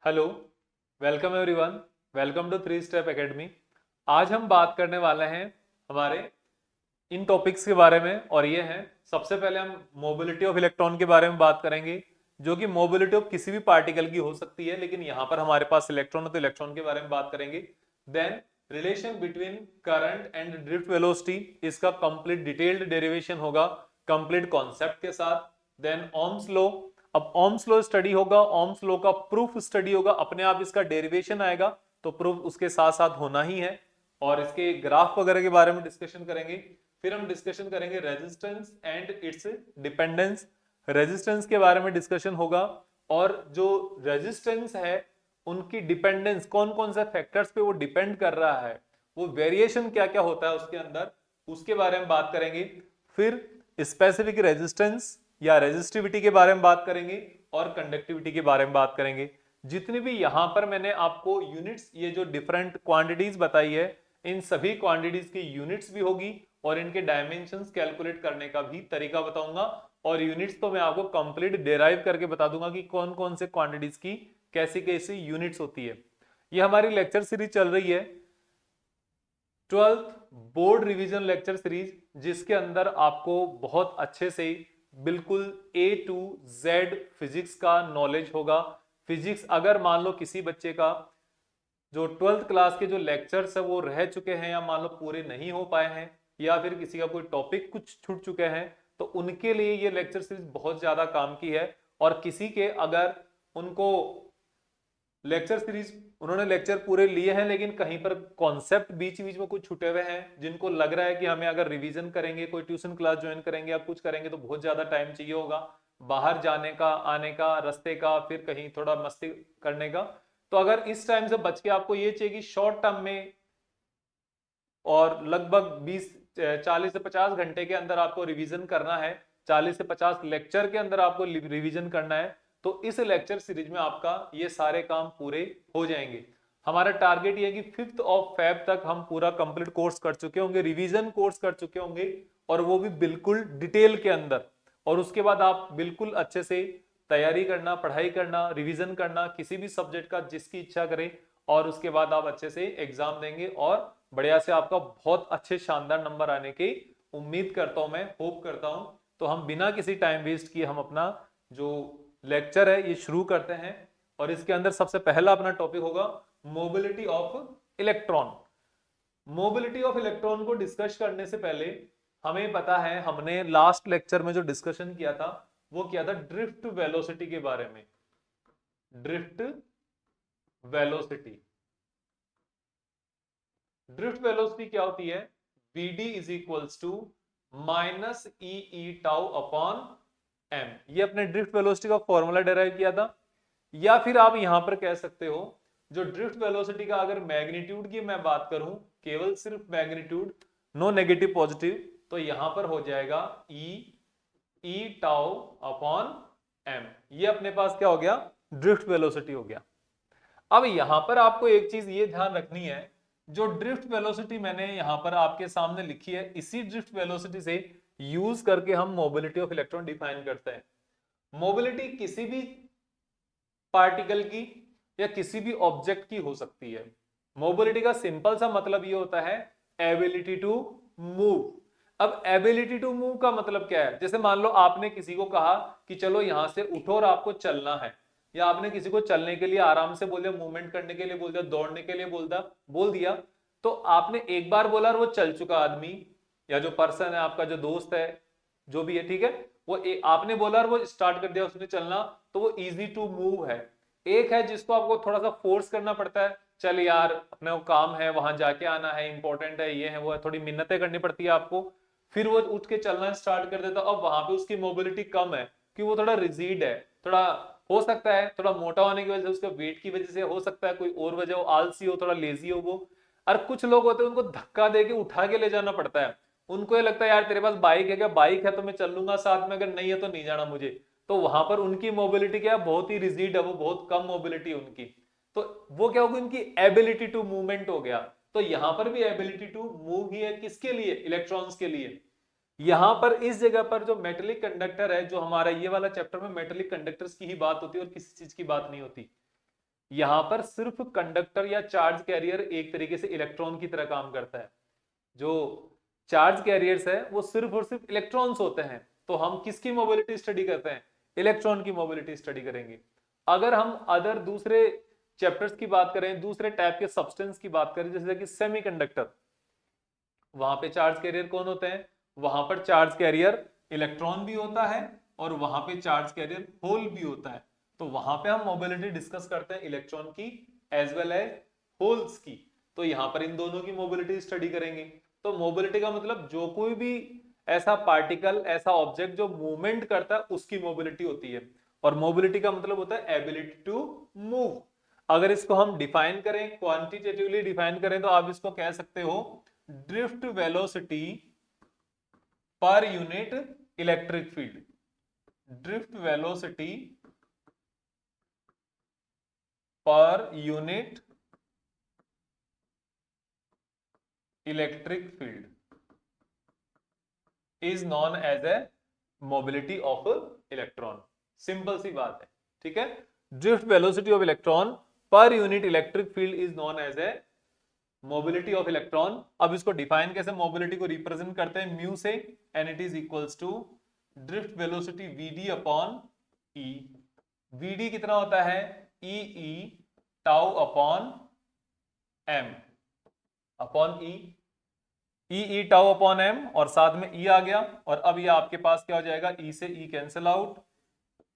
Hello, welcome everyone, welcome to three step academy. आज हम बात करने वाले हैं हमारे इन टॉपिक्स के बारे में और ये हैं, सबसे पहले हम मोबिलिटी ऑफ इलेक्ट्रॉन के बारे में बात करेंगे, जो कि मोबिलिटी ऑफ किसी भी पार्टिकल की हो सकती है, लेकिन यहाँ पर हमारे पास इलेक्ट्रॉन है तो इलेक्ट्रॉन के बारे में बात करेंगे। Then relation between current and drift velocity, इसका कंप्लीट डिटेल्ड डेरिवेशन होगा कंप्लीट कॉन्सेप्ट के साथ। देन ओम्स लॉ, अब ओम्स लॉ स्टडी होगा, ओम्स लॉ का प्रूफ स्टडी होगा, अपने आप इसका डेरिवेशन आएगा तो प्रूफ उसके साथ साथ होना ही है। और इसके ग्राफ वगैरह के बारे में डिस्कशन करेंगे। फिर हम डिस्कशन करेंगे resistance and it's dependence, resistance के बारे में डिस्कशन होगा। और जो रेजिस्टेंस है उनकी डिपेंडेंस, कौन कौन से फैक्टर्स पे वो डिपेंड कर रहा है, वो वेरिएशन क्या क्या होता है उसके अंदर, उसके बारे में बात करेंगे। फिर स्पेसिफिक रेजिस्टेंस या रेजिस्टिविटी के बारे में बात करेंगे और कंडक्टिविटी के बारे में बात करेंगे। जितनी भी यहां पर मैंने आपको यूनिट्स, ये जो डिफरेंट क्वांटिटीज बताई है, इन सभी क्वांटिटीज की यूनिट्स भी होगी और इनके डायमेंशंस कैलकुलेट करने का भी तरीका बताऊंगा। और यूनिट्स तो मैं आपको कंप्लीट डेराइव करके बता दूंगा कि कौन कौन से क्वांटिटीज की कैसी कैसी यूनिट्स होती है। ये हमारी लेक्चर सीरीज चल रही है 12th board revision lecture series, जिसके अंदर आपको बहुत अच्छे से बिल्कुल A to Z फिजिक्स का नॉलेज होगा। फिजिक्स अगर मान लो किसी बच्चे का जो 12th क्लास के जो लेक्चर्स है वो रह चुके हैं या मान लो पूरे नहीं हो पाए हैं, या फिर किसी का कोई टॉपिक कुछ छूट चुके हैं, तो उनके लिए ये लेक्चर सीरीज बहुत ज्यादा काम की है। और किसी के अगर उनको लेक्चर सीरीज उन्होंने लेक्चर पूरे लिए हैं लेकिन कहीं पर कॉन्सेप्ट बीच बीच में कुछ छूटे हुए हैं, जिनको लग रहा है कि हमें अगर रिवीजन करेंगे, कोई ट्यूशन क्लास ज्वाइन करेंगे या कुछ करेंगे तो बहुत ज्यादा टाइम चाहिए होगा, बाहर जाने का, आने का, रास्ते का, फिर कहीं थोड़ा मस्ती करने का। तो अगर इस टाइम से बच के आपको ये चाहिए कि शॉर्ट टर्म में और लगभग 20 40 से 50 घंटे के अंदर आपको रिवीजन करना है, 40 से 50 लेक्चर के अंदर आपको रिवीजन करना है, तो इस लेक्चर सीरीज में आपका ये सारे काम पूरे हो जाएंगे। हमारा टारगेट ये है कि 5th ऑफ फेब तक हम पूरा कंप्लीट कोर्स कर चुके होंगे, रिवीजन कोर्स कर चुके होंगे, और वो भी बिल्कुल डिटेल के अंदर। और उसके बाद आप बिल्कुल अच्छे से तैयारी करना, पढ़ाई करना, रिवीजन करना किसी भी सब्जेक्ट का जिसकी इच्छा करे, और उसके बाद आप अच्छे से एग्जाम देंगे और बढ़िया से आपका बहुत अच्छे शानदार नंबर आने की उम्मीद करता हूं, मैं होप करता हूं। तो हम बिना किसी टाइम वेस्ट किए हम अपना जो लेक्चर है ये शुरू करते हैं। और इसके अंदर सबसे पहला अपना टॉपिक होगा mobility of electron. Mobility of electron को डिस्कस करने से पहले हमें पता है, हमने लास्ट लेक्चर में जो डिस्कशन किया था वो किया था ड्रिफ्ट वेलोसिटी के बारे में। ड्रिफ्ट वेलोसिटी, ड्रिफ्ट वेलोसिटी क्या होती है? vd is equals to minus E tau upon M. ये अपने ड्रिफ्ट वेलोसिटी का फॉर्मूला डेराइव किया था। या फिर आप यहां पर कह सकते हो, जो ड्रिफ्ट वेलोसिटी का अगर मैग्नीट्यूड की मैं बात करूं, केवल सिर्फ मैग्नीट्यूड, नो नेगेटिव पॉजिटिव, तो यहां पर हो जाएगा ई टाउ अपॉन एम। ये अपने पास क्या हो गया? ड्रिफ्ट वेलोसिटी हो गया। अब यहां पर आपको एक चीज ये ध्यान रखनी है, जो ड्रिफ्ट वेलोसिटी मैंने यहां पर आपके सामने लिखी है, इसी ड्रिफ्ट वेलोसिटी से यूज करके हम मोबिलिटी ऑफ इलेक्ट्रॉन डिफाइन करते हैं। मोबिलिटी किसी भी पार्टिकल की या किसी भी ऑब्जेक्ट की हो सकती है। मोबिलिटी का सिंपल सा मतलब ये होता है एबिलिटी टू मूव। अब एबिलिटी टू मूव का मतलब क्या है? जैसे मान लो आपने किसी को कहा कि चलो यहां से उठो और आपको चलना है, या आपने किसी को चलने के लिए आराम से बोल दिया, मूवमेंट करने के लिए बोल दिया, दौड़ने के लिए बोल दिया, तो आपने एक बार बोला और वो चल चुका आदमी या जो पर्सन है, आपका जो दोस्त है, जो भी है, ठीक है, वो आपने बोला और वो स्टार्ट कर दिया उसने चलना, तो वो इजी टू मूव है। एक है जिसको आपको थोड़ा सा फोर्स करना पड़ता है, चल यार अपने वो काम है, वहां जाके आना है, इंपॉर्टेंट है, ये है वो है, थोड़ी मिन्नतें करनी पड़ती है आपको, फिर वो उठ के चलना स्टार्ट कर देता। अब वहां पे उसकी मोबिलिटी कम है कि वो थोड़ा रिजिड है, थोड़ा हो सकता है थोड़ा मोटा होने की वजह से, उसके वेट की वजह से हो सकता है, कोई और वजह हो, आलसी हो, थोड़ा लेजी हो वो। और कुछ लोग होते हैं उनको धक्का देके उठा के ले जाना पड़ता है, उनको ये लगता है यार तेरे पास बाइक है क्या? बाइक है तो मैं चल लूंगा साथ में, अगर नहीं है तो नहीं जाना मुझे। तो वहां पर उनकी मोबिलिटी क्या है? बहुत ही रिजिड है, वो बहुत कम मोबिलिटी उनकी। तो वो क्या होगी? उनकी एबिलिटी टू मूवमेंट हो गया। तो यहां पर भी एबिलिटी टू मूव ही है, किसके लिए? इलेक्ट्रॉन्स के लिए। यहां पर इस जगह पर जो मेटेलिक कंडक्टर है, जो हमारा ये वाला चैप्टर में मेटेलिक कंडक्टर्स की ही बात होती है और किसी चीज की बात नहीं होती। यहां पर सिर्फ कंडक्टर या चार्ज कैरियर एक तरीके से इलेक्ट्रॉन की तरह काम करता है। जो चार्ज कैरियर्स है वो सिर्फ और सिर्फ इलेक्ट्रॉन्स होते हैं। तो हम किसकी मोबिलिटी स्टडी करते हैं? इलेक्ट्रॉन की मोबिलिटी स्टडी करेंगे। अगर हम अदर दूसरे चैप्टर्स की बात करें, दूसरे टाइप के सब्सटेंस की बात करें, जैसे कि सेमीकंडक्टर, वहां पे चार्ज कैरियर कौन होते हैं? वहां पर चार्ज कैरियर इलेक्ट्रॉन भी होता है और वहां पे चार्ज कैरियर होल भी होता है। तो वहां पे हम मोबिलिटी डिस्कस करते हैं इलेक्ट्रॉन की एज वेल एज होल्स की। तो यहां पर इन दोनों की मोबिलिटी स्टडी करेंगे। तो मोबिलिटी का मतलब जो कोई भी ऐसा पार्टिकल, ऐसा ऑब्जेक्ट जो मूवमेंट करता है, उसकी मोबिलिटी होती है। और मोबिलिटी का मतलब होता है एबिलिटी टू मूव। अगर इसको हम डिफाइन करें, क्वांटिटेटिवली डिफाइन करें, तो आप इसको कह सकते हो drift velocity per unit electric field. Drift velocity per unit electric field is known as a mobility of electron. Simple सी बात है, ठीक है। Drift velocity of electron per unit electric field is known as a mobility of electron. अब इसको define कैसे, mobility को represent करते हैं म्यू से, and it is equals to drift velocity VD upon E. VD कितना होता है? E E tau upon M upon E. E tau upon M और साथ में ई आ गया। और अब ये आपके पास क्या हो जाएगा? ई से e cancel out,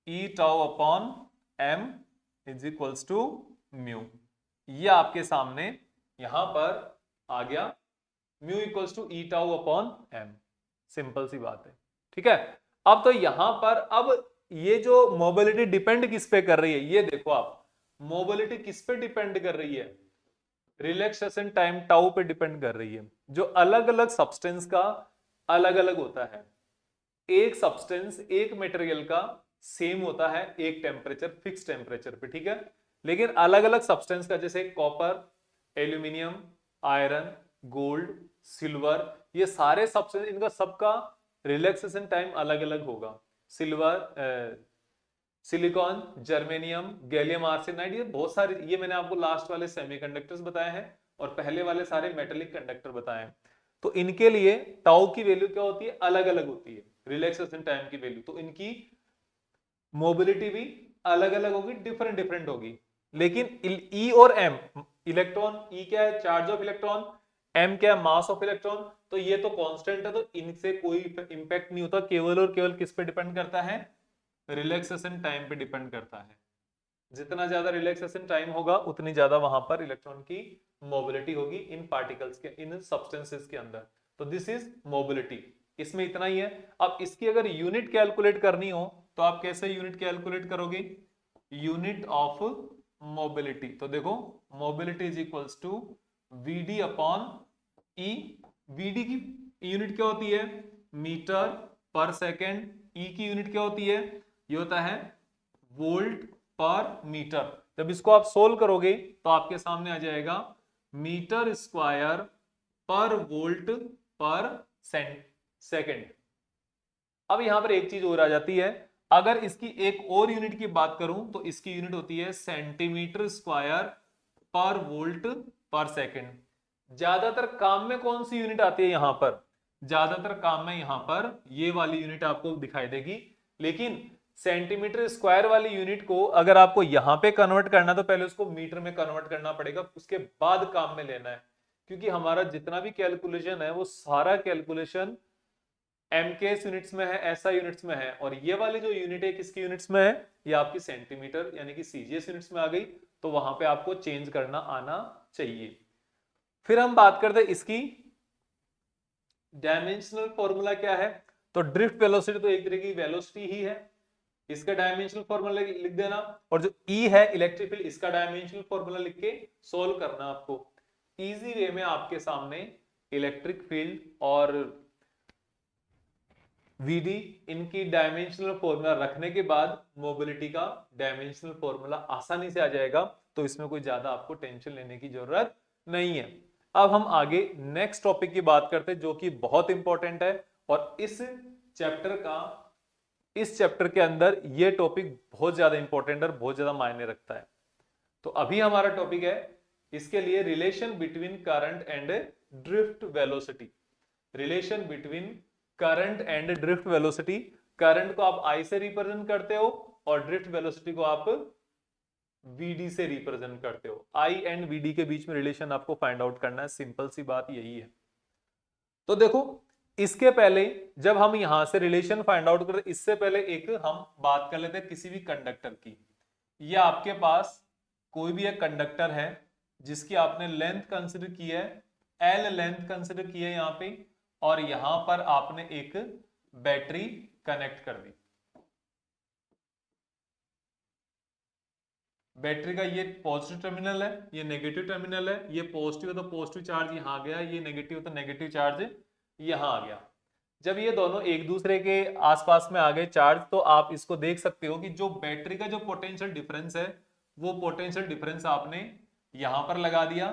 e tau upon m is equals to mu. ये आपके सामने यहां पर आ गया, mu equals to e tau upon m. Simple सी बात है, ठीक है। अब तो यहां पर अब ये जो मोबिलिटी डिपेंड किस पे कर रही है, ये देखो आप, मोबिलिटी किस पे डिपेंड कर रही है? रिलैक्सेशन टाइम टाउ पे डिपेंड कर रही है, जो अलग अलग सब्सटेंस का अलग अलग होता है। एक सब्सटेंस, एक मटेरियल का सेम होता है एक टेम्परेचर, फिक्स टेम्परेचर पे, ठीक है। लेकिन अलग अलग सब्सटेंस का, जैसे copper, aluminium, iron, gold, silver, ये सारे सब्सटेंस, इनका सबका रिलैक्सेशन टाइम अलग अलग होगा। Silver, silicon, germanium, gallium arsenide, ये बहुत सारे, ये मैंने आपको लास्ट वाले सेमीकंडक्टर्स बताए हैं और पहले वाले सारे मेटेलिक कंडक्टर बताए हैं। तो इनके लिए टाउ की वैल्यू क्या होती है? अलग अलग होती है, रिलैक्सेशन टाइम की वैल्यू। तो इनकी मोबिलिटी भी अलग अलग होगी, डिफरेंट डिफरेंट होगी। लेकिन ई और एम, इलेक्ट्रॉन, ई क्या है? चार्ज ऑफ इलेक्ट्रॉन, एम क्या है? Mass of electron. तो ये तो कांस्टेंट है, तो इनसे कोई इंपैक्ट नहीं होता। केवल और केवल किस पे डिपेंड करता है? रिलैक्सेशन टाइम पे डिपेंड करता है। जितना ज्यादा रिलैक्सेशन टाइम होगा, उतनी ज्यादा वहां पर इलेक्ट्रॉन की मोबिलिटी होगी इन पार्टिकल्स के, इन सब्सटेंसेस के अंदर। तो दिस इज मोबिलिटी, इसमें इतना ही है। अब इसकी अगर यूनिट कैलकुलेट करनी हो, तो आप कैसे यूनिट कैलकुलेट करोगे? Unit of mobility. तो देखो, mobility is equals to VD upon E. VD की यूनिट क्या होती है? मीटर पर सेकेंड। ई की यूनिट क्या होती है? ये होता है वोल्ट पर मीटर। जब इसको आप सोल्व करोगे तो आपके सामने आ जाएगा मीटर स्क्वायर पर वोल्ट पर सेकेंड। अब यहां पर एक चीज और आ जाती है, अगर इसकी एक और यूनिट की बात करूं तो इसकी यूनिट होती है सेंटीमीटर स्क्वायर पर वोल्ट पर सेकेंड। ज्यादातर काम में कौन सी यूनिट आती है यहां पर? ज्यादातर काम में यहां पर ये वाली यूनिट आपको दिखाई देगी। लेकिन सेंटीमीटर स्क्वायर वाली यूनिट को अगर आपको यहां पे कन्वर्ट करना, तो पहले उसको मीटर में कन्वर्ट करना पड़ेगा, उसके बाद काम में लेना है। क्योंकि हमारा जितना भी कैलकुलेशन है, वो सारा कैलकुलेशन एमकेएस यूनिट्स में है, एसआई यूनिट्स में है। और ये वाली जो यूनिट है किसकी यूनिट्स में है? ये आपकी सेंटीमीटर यानी कि सीजीएस यूनिट्स में आ गई। तो वहां पे आपको चेंज करना आना चाहिए। फिर हम बात करते हैं इसकी डायमेंशनल फॉर्मूला क्या है। तो ड्रिफ्ट वेलोसिटी तो एक तरह की वेलोसिटी ही है, इसका डायमेंशनल फॉर्मूला लिख देना। और जो ई है इलेक्ट्रिक फील्ड, इसका डायमेंशनल फॉर्मूला लिख के सोल्व करना आपको। इजी वे में आपके सामने इलेक्ट्रिक फील्ड और वीडी, इनकी डायमेंशनल फॉर्मूला रखने के बाद मोबिलिटी का डायमेंशनल फॉर्मूला आसानी से आ जाएगा। तो इसमें कोई ज्यादा आपको टेंशन लेने की जरूरत नहीं है। अब हम आगे नेक्स्ट टॉपिक की बात करते हैं, जो कि बहुत इंपॉर्टेंट है। और इस चैप्टर के अंदर ये टॉपिक बहुत ज्यादा इंपॉर्टेंट और बहुत ज्यादा मायने रखता है। तो अभी हमारा टॉपिक है इसके लिए relation between current and drift velocity. Relation between current and drift velocity. Current को आप आई से रिप्रेजेंट करते हो और ड्रिफ्ट वेलोसिटी को आप वीडी से रिप्रेजेंट करते हो। आई एंड वीडी के बीच में रिलेशन आपको फाइंड आउट करना है, सिंपल सी बात यही है। तो देखो, इसके पहले जब हम यहां से रिलेशन फाइंड आउट करते, इससे पहले एक हम बात कर लेते हैं किसी भी कंडक्टर की। ये आपके पास कोई भी एक कंडक्टर है जिसकी आपने लेंथ कंसिडर की है, एल लेंथ कंसिडर की है यहां पे, और यहां पर आपने एक बैटरी कनेक्ट कर दी। बैटरी का ये पॉजिटिव टर्मिनल है, ये नेगेटिव टर्मिनल है, ये पॉजिटिव है तो पॉजिटिव चार्ज यहां गया, ये नेगेटिव है तो नेगेटिव चार्ज यहां आ गया। जब ये दोनों एक दूसरे के आसपास में आ गए चार्ज, तो आप इसको देख सकते हो कि जो बैटरी का जो पोटेंशियल डिफरेंस है, वो पोटेंशियल डिफरेंस आपने यहां पर लगा दिया।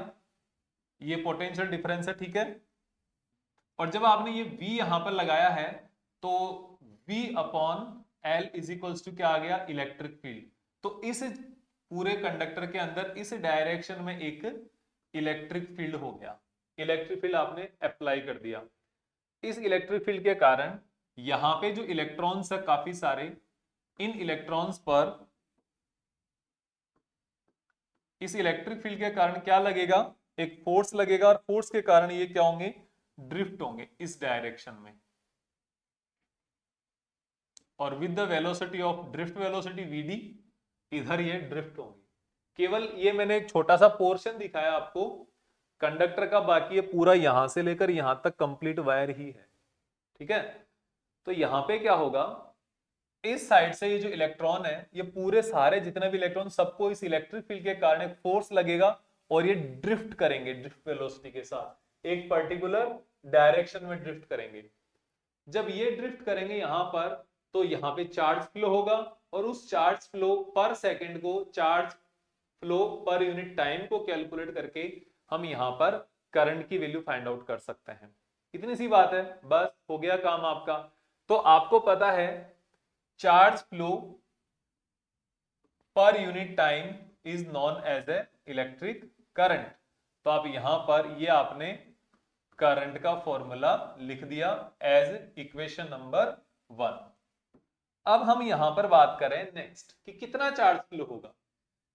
ये पोटेंशियल डिफरेंस है, ठीक है। और जब आपने ये V यहां पर लगाया है तो V upon L is equals to क्या आ गया, इलेक्ट्रिक फील्ड। तो इस पूरे कंडक्टर के अंदर इस डायरेक्शन में एक इलेक्ट्रिक फील्ड हो गया। इलेक्ट्रिक फील्ड आपने अप्लाई कर दिया। इस इलेक्ट्रिक फील्ड के कारण यहां पे जो इलेक्ट्रॉन्स है काफी सारे, इन इलेक्ट्रॉन्स पर इस इलेक्ट्रिक फील्ड के कारण क्या लगेगा, एक फोर्स लगेगा, और फोर्स के कारण ये क्या होंगे, ड्रिफ्ट होंगे इस डायरेक्शन में। और with the velocity of drift velocity VD, इधर ये ड्रिफ्ट होंगे। केवल ये मैंने एक छोटा सा पोर्शन दिखाया आपको कंडक्टर का, बाकी ये पूरा यहां से लेकर यहां तक कंप्लीट वायर ही है, ठीक है। तो यहां पे क्या होगा, इस साइड से ये जो इलेक्ट्रॉन है, ये पूरे सारे जितने भी इलेक्ट्रॉन, सबको इस इलेक्ट्रिक फील्ड के कारण एक फोर्स लगेगा और ये ड्रिफ्ट करेंगे ड्रिफ्ट वेलोसिटी के साथ, एक पर्टिकुलर डायरेक्शन में ड्रिफ्ट करेंगे। जब ये ड्रिफ्ट करेंगे यहां पर, तो यहां पे चार्ज फ्लो होगा, और उस चार्ज फ्लो पर सेकंड को, चार्ज फ्लो पर यूनिट टाइम को कैलकुलेट करके हम यहां पर करंट की वैल्यू फाइंड आउट कर सकते हैं। इतनी सी बात है, बस हो गया काम आपका। तो आपको पता है चार्ज फ्लो पर unit time is known as a electric current. तो आप यहां पर ये आपने करंट का फॉर्मूला लिख दिया एज इक्वेशन नंबर 1। अब हम यहां पर बात करें नेक्स्ट कि कितना चार्ज फ्लो होगा,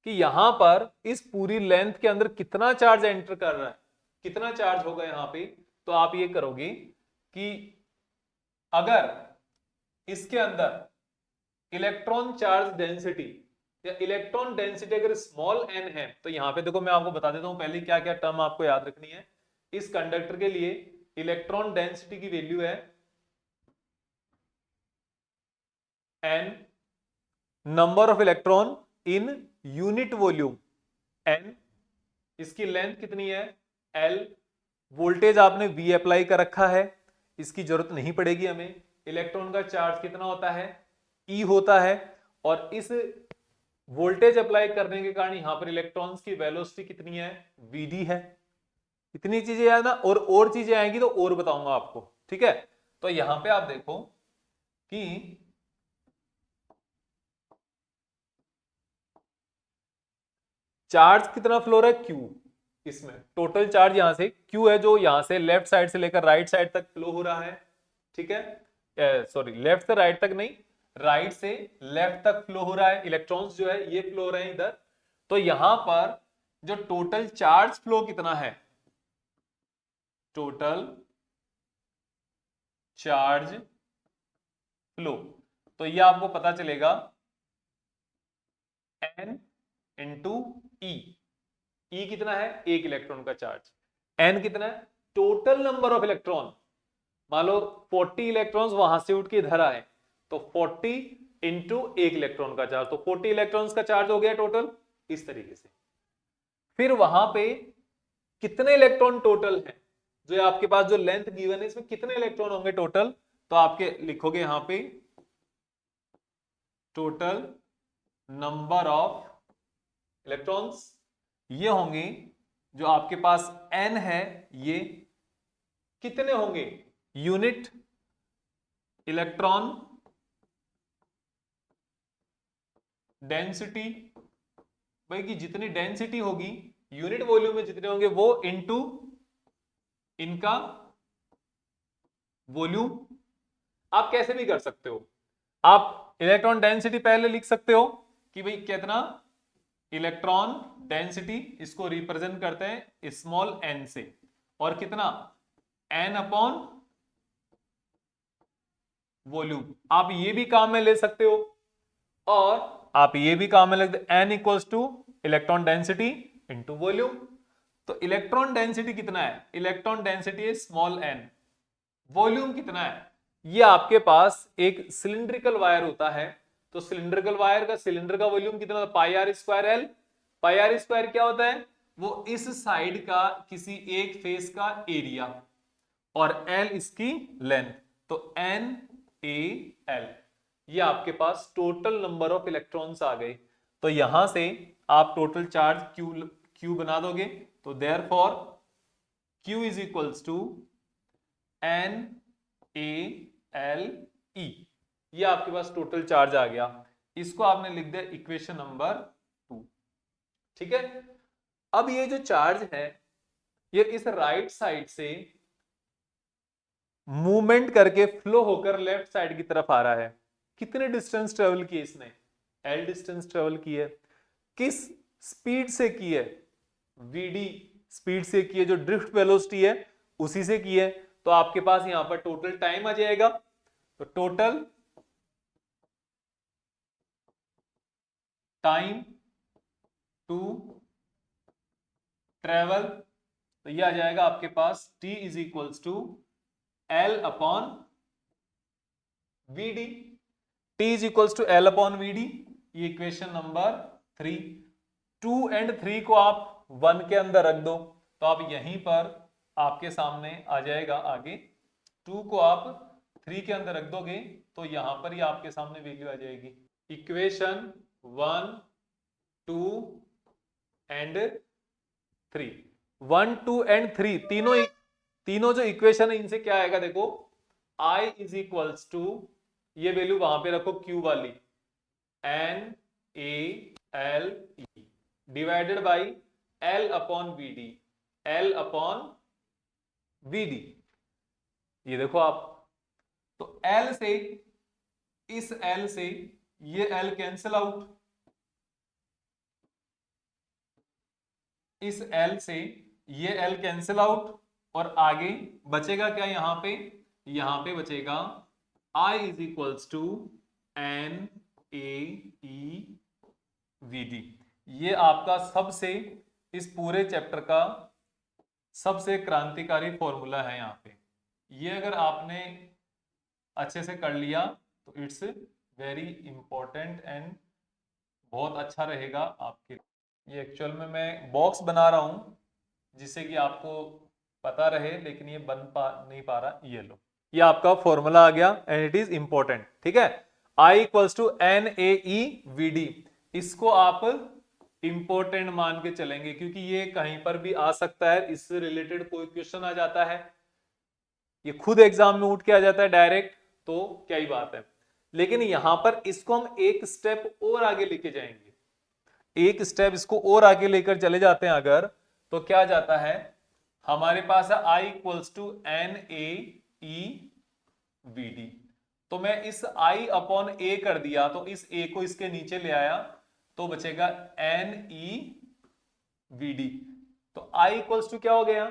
कि यहां पर इस पूरी लेंथ के अंदर कितना चार्ज एंटर कर रहा है, कितना चार्ज होगा यहां पे। तो आप ये करोगे कि अगर इसके अंदर इलेक्ट्रॉन चार्ज डेंसिटी या इलेक्ट्रॉन डेंसिटी अगर स्मॉल n है, तो यहां पे देखो मैं आपको बता देता हूं पहले क्या क्या टर्म आपको याद रखनी है। इस कंडक्टर के लिए इलेक्ट्रॉन डेंसिटी की वैल्यू है n, number of electron in unit volume n, इसकी लेंथ कितनी है l, वोल्टेज आपने V अप्लाई कर रखा है, इसकी जरूरत नहीं पड़ेगी हमें। इलेक्ट्रॉन का चार्ज कितना होता है, E होता है, और इस वोल्टेज अप्लाई करने के कारण यहां पर इलेक्ट्रॉन्स की वेलोसिटी कितनी है, Vd है। इतनी चीजें याद ना, और चीजें आएंगी तो और बताऊंगा आपको, ठीक है। तो यहां पे आप देखो कि चार्ज कितना फ्लो रहा है, Q। इसमें टोटल चार्ज यहां से Q है, जो यहां से लेफ्ट साइड से लेकर राइट साइड तक फ्लो हो रहा है, ठीक है। सॉरी, लेफ्ट से राइट तक नहीं, राइट से लेफ्ट तक फ्लो हो रहा है। इलेक्ट्रॉन्स जो है ये फ्लो हो रहे हैं इधर। तो यहां पर जो टोटल चार्ज फ्लो कितना है, टोटल चार्ज फ्लो, तो ये आपको पता चलेगा n इंटू ई। ई कितना है, एक इलेक्ट्रॉन का चार्ज, n कितना है, टोटल नंबर ऑफ इलेक्ट्रॉन। मान लो 40 इलेक्ट्रॉन्स वहां से उठ के इधर आए, तो 40 इंटू एक इलेक्ट्रॉन का चार्ज, तो 40 इलेक्ट्रॉन्स का चार्ज हो गया टोटल, इस तरीके से। फिर वहां पे कितने इलेक्ट्रॉन टोटल है, जो आपके पास जो लेंथ गिवन है, इसमें कितने इलेक्ट्रॉन होंगे टोटल, तो आपके लिखोगे यहां पे टोटल नंबर ऑफ इलेक्ट्रॉन्स, ये होंगे जो आपके पास n है, ये कितने होंगे, यूनिट इलेक्ट्रॉन डेंसिटी भाई कि जितनी डेंसिटी होगी यूनिट वॉल्यूम में जितने होंगे वो इनटू इनका वॉल्यूम। आप कैसे भी कर सकते हो, आप इलेक्ट्रॉन डेंसिटी पहले लिख सकते हो कि भाई कितना इलेक्ट्रॉन डेंसिटी, इसको रिप्रेजेंट करते हैं स्मॉल एन से, और कितना एन अपॉन वॉल्यूम। आप ये भी काम में ले सकते हो और आप ये भी काम में लगते N equals to electron density into volume. तो इलेक्ट्रॉन डेंसिटी कितना है, इलेक्ट्रॉन डेंसिटी है स्मॉल एन, वॉल्यूम कितना है, ये आपके पास एक सिलिंड्रिकल वायर होता है, तो सिलिंड्रिकल वायर का सिलेंडर का वॉल्यूम कितना होता है, pi r square l. Pi r square क्या होता है, वो इस साइड का किसी एक फेस का एरिया और एल इसकी लेंथ, तो एन ए एल। ये आपके पास टोटल नंबर ऑफ इलेक्ट्रॉन्स आ गए। तो यहां से आप टोटल चार्ज क्यू बना दोगे, तो therefore Q is equals to N A L E. ये आपके पास टोटल चार्ज आ गया, इसको आपने लिख दिया इक्वेशन नंबर 2। ठीक है, अब ये जो चार्ज है ये इस राइट साइड से मूवमेंट करके फ्लो होकर लेफ्ट साइड की तरफ आ रहा है। कितने डिस्टेंस ट्रेवल की इसने, एल डिस्टेंस ट्रेवल की है। किस स्पीड से की है, वीडी स्पीड से की है, जो ड्रिफ्ट वेलोसिटी है उसी से की है। तो आपके पास यहां पर टोटल टाइम आ जाएगा, तो टोटल टाइम टू ट्रेवल, तो ये आ जाएगा आपके पास t is equals to L upon V D. T is equals to L upon V D, ये इक्वेशन नंबर 3। 2 एंड 3 को आप 1 के अंदर रख दो, तो आप यहीं पर आपके सामने आ जाएगा आगे। 2 को आप 3 के अंदर रख दोगे तो यहां पर ही आपके सामने वैल्यू आ जाएगी। इक्वेशन 1 2 एंड 3, 1 2 एंड 3 तीनों जो इक्वेशन है इनसे क्या आएगा, देखो I इज इक्वल्स टू, ये वैल्यू वहां पे रखो Q वाली, N A L E divided by L upon V D, L upon V D. ये देखो आप, तो L से इस L से ये L कैंसिल आउट, इस L से ये L कैंसिल आउट, और आगे बचेगा क्या, यहां पे बचेगा I is equals to N A E V D. ये आपका सबसे, इस पूरे चैप्टर का सबसे क्रांतिकारी फॉर्मूला है यहाँ पे। ये अगर आपने अच्छे से कर लिया तो इट्स वेरी इंपॉर्टेंट एंड बहुत अच्छा रहेगा आपके। ये एक्चुअल में मैं बॉक्स बना रहा हूं जिससे कि आपको पता रहे, लेकिन ये नहीं पा रहा। ये लो, ये आपका फॉर्मूला आ गया एंड इट इज इंपॉर्टेंट। ठीक है, I equals to N A E V D, इसको आप इंपॉर्टेंट मान के चलेंगे क्योंकि ये कहीं पर भी आ सकता है, इससे रिलेटेड कोई क्वेश्चन आ जाता है, ये खुद एग्जाम में उठ के आ जाता है डायरेक्ट, तो क्या ही बात है। लेकिन यहां पर इसको हम एक स्टेप और आगे लेके जाएंगे, एक स्टेप इसको और आगे लेकर चले जाते हैं अगर, तो क्या जाता है, हमारे पास है I equals to N A E V D. तो मैं इस I अपॉन ए कर दिया, तो इस A को इसके नीचे ले आया तो बचेगा एन ई वी डी। तो I इक्वल्स टू क्या हो गया,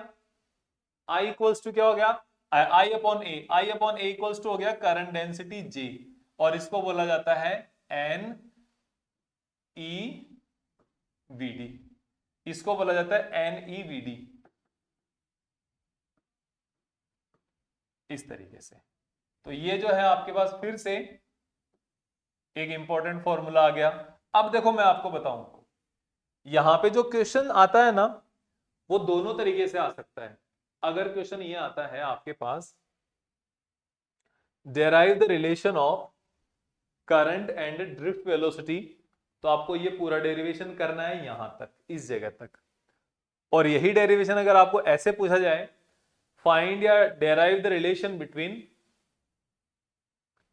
I इक्वल्स टू क्या हो गया, I upon A, I upon A equals to हो गया करंट डेंसिटी J, और इसको बोला जाता है एन ई वी डी, इसको बोला जाता है एन ई वी डी, इस तरीके से। तो ये जो है आपके पास फिर से एक इंपॉर्टेंट फॉर्मूला आ गया। अब देखो मैं आपको बताऊं, यहां पे जो क्वेश्चन आता है ना वो दोनों तरीके से आ सकता है। अगर क्वेश्चन ये आता है आपके पास, derive the relation of current and drift velocity, तो आपको ये पूरा डेरिवेशन करना है यहां तक, इस जगह तक। और यही डेरिवेशन अगर आपको ऐसे पूछा जाए, फाइंड या derive the relation between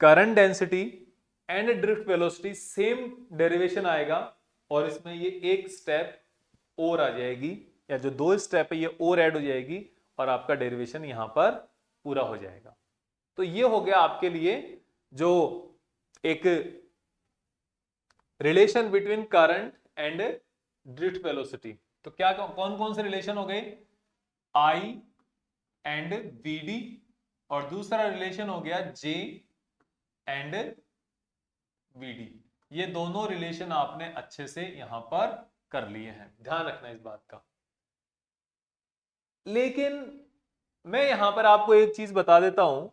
current density and drift velocity, same derivation आएगा और इसमें ये एक स्टेप और आ जाएगी, या जो 2 स्टेप है ये और ऐड हो जाएगी और आपका डेरिवेशन यहां पर पूरा हो जाएगा। तो ये हो गया आपके लिए जो एक relation between current and drift velocity. तो क्या कौन कौन से रिलेशन हो गए, आई एंड वीडी, और दूसरा रिलेशन हो गया जे एंड वीडी। ये दोनों रिलेशन आपने अच्छे से यहां पर कर लिए हैं, ध्यान रखना इस बात का। लेकिन मैं यहां पर आपको एक चीज बता देता हूं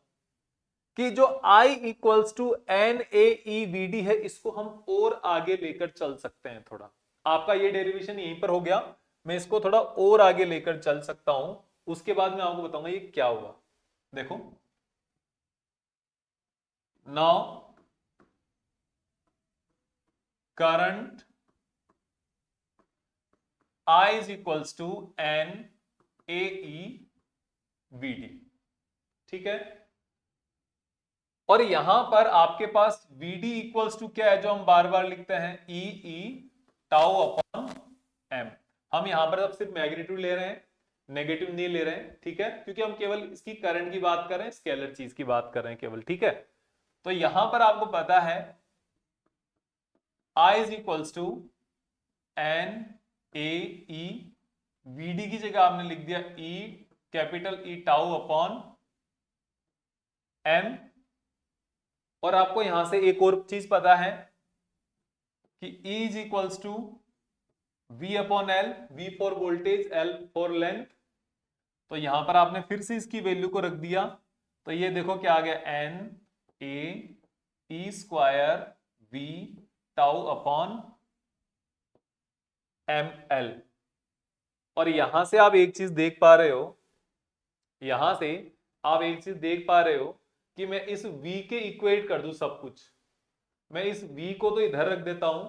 कि जो I equals to N A E V D है, इसको हम और आगे लेकर चल सकते हैं थोड़ा। आपका ये डेरिवेशन यहीं पर हो गया, मैं इसको थोड़ा और आगे लेकर चल सकता हूं, उसके बाद मैं आपको बताऊंगा ये क्या हुआ। देखो now current I is equals to N A E V D, ठीक है। और यहां पर आपके पास Vd इक्वल्स टू क्या है, जो हम बार बार लिखते हैं ई ई टाउ अपॉन एम। हम यहां पर अब सिर्फ मैग्नीट्यूड ले रहे हैं, नेगेटिव नहीं ले रहे हैं, ठीक है, क्योंकि हम केवल इसकी करंट की बात कर रहे हैं, स्केलर चीज की बात कर रहे हैं केवल, ठीक है। तो यहां पर आपको पता है I is equals to N A E, Vd की जगह आपने लिख दिया E capital E tau upon M. और आपको यहां से एक और चीज पता है कि E is equals to V upon एल, V for voltage, L for length. तो यहां पर आपने फिर से इसकी वैल्यू को रख दिया, तो ये देखो क्या आ गया, N A E square V tau upon M L. और यहां से आप एक चीज देख पा रहे हो, यहां से आप एक चीज देख पा रहे हो कि मैं इस V के इक्वेट कर दूं सब कुछ। मैं इस V को तो इधर रख देता हूं,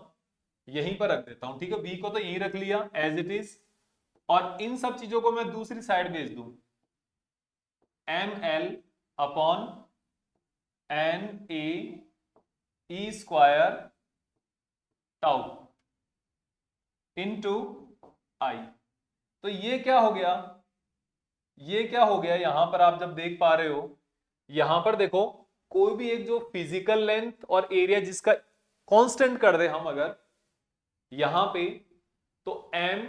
यहीं पर रख देता हूं, ठीक है, V को तो यहीं रख लिया एज इट इज, और इन सब चीजों को मैं दूसरी साइड भेज दूं, M L upon N A E square tau into I. तो ये क्या हो गया, ये क्या हो गया, यहां पर आप जब देख पा रहे हो, यहां पर देखो कोई भी एक जो फिजिकल लेंथ और एरिया जिसका कांस्टेंट कर दे हम अगर यहां पे, तो M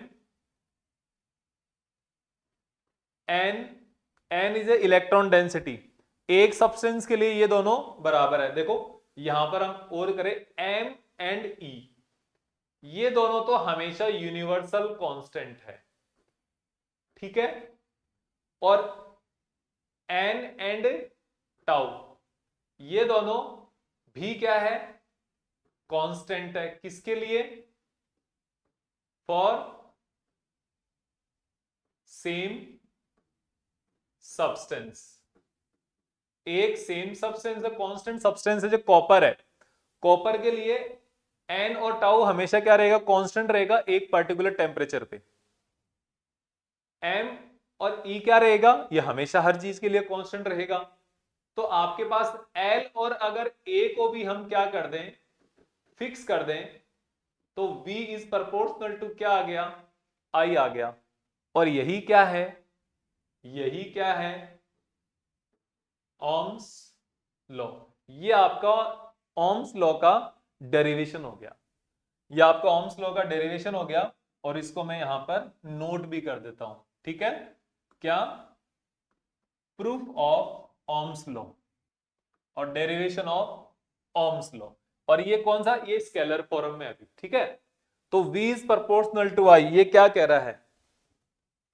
N is a electron density. एक सब्सटेंस के लिए ये दोनों बराबर है। देखो यहां पर हम और करें एम एंड ई, ये दोनों तो हमेशा यूनिवर्सल कांस्टेंट है, ठीक है। और एन एंड टाउ ये दोनों भी क्या है, कांस्टेंट है। किसके लिए, फॉर सेम सब्सटेंस। एक सेम सब्सटेंस है, कांस्टेंट सब्सटेंस है जो कॉपर है, कॉपर के लिए एन और टाउ हमेशा क्या रहेगा, कांस्टेंट रहेगा एक पर्टिकुलर टेम्परेचर पे। एम और ई क्या रहेगा, ये हमेशा हर चीज के लिए कांस्टेंट रहेगा। तो आपके पास एल और अगर ए को भी हम क्या कर दें, फिक्स कर दें, तो V इज प्रोपोर्शनल टू क्या आ गया, I आ गया। और यही क्या है, यही क्या है, ओम्स लॉ। ये आपका ओम्स लॉ का डेरिवेशन हो गया, ये आपका ओम्स लॉ का डेरिवेशन हो गया। और इसको मैं यहां पर नोट भी कर देता हूं, ठीक है, क्या, प्रूफ ऑफ ओम्स लॉ और डेरिवेशन ऑफ ओम्स लॉ। और ये कौन सा, ये स्केलर फॉर्म में अभी, ठीक है। तो V is proportional to I, ये क्या कह रहा है,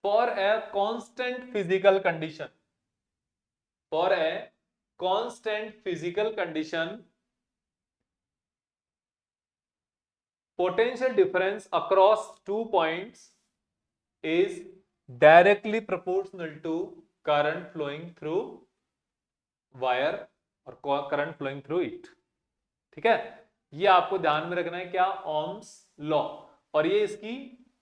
for a constant physical condition, for a constant physical condition potential difference across 2 points is directly proportional to current flowing through wire और current flowing through it, ठीक है। ये आपको ध्यान में रखना है, क्या, ओम्स लॉ। और ये इसकी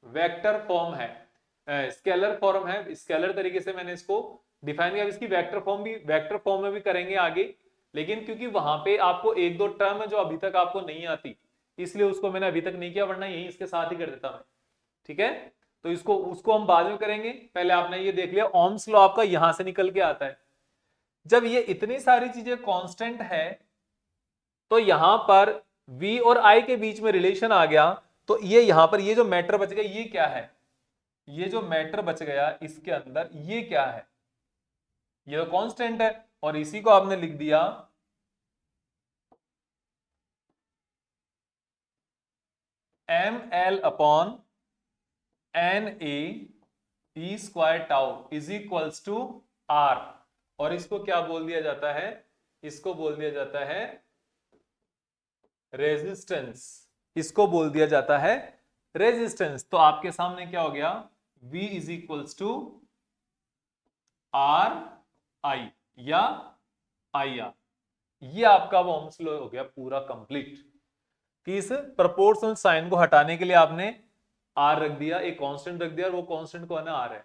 वेक्टर फॉर्म है, स्केलर फॉर्म है, स्केलर तरीके से मैंने इसको डिफाइन किया। इसकी वेक्टर फॉर्म भी, वेक्टर फॉर्म में भी करेंगे आगे, लेकिन क्योंकि वहां पे आपको एक दो टर्म है जो अभी तक आपको नहीं आती, इसलिए उसको मैंने अभी तक नहीं किया, वरना यही इसके साथ ही कर देता मैं। ठीक है, तो उसको हम बाद में करेंगे। पहले आपने ये देख लिया ओम्स लॉ आपका यहां से निकल के आता है। जब ये इतनी सारी चीजें कांस्टेंट है तो यहां पर V और I के बीच में रिलेशन आ गया, तो ये यहां पर ये जो मैटर बच गया ये क्या है, ये जो मैटर बच गया इसके अंदर ये क्या है, ये तो कांस्टेंट है, और इसी को आपने लिख दिया ml upon NA E square tau is equals to R, और इसको क्या बोल दिया जाता है, इसको बोल दिया जाता है रेजिस्टेंस, इसको बोल दिया जाता है रेजिस्टेंस। तो आपके सामने क्या हो गया, V is equals to R I या IR। ये आपका ओम्स लॉ हो गया पूरा कंप्लीट, कि इस प्रोपोर्शनल साइन को हटाने के लिए आपने R रख दिया, एक कांस्टेंट रख दिया, और वो कांस्टेंट को आना R है,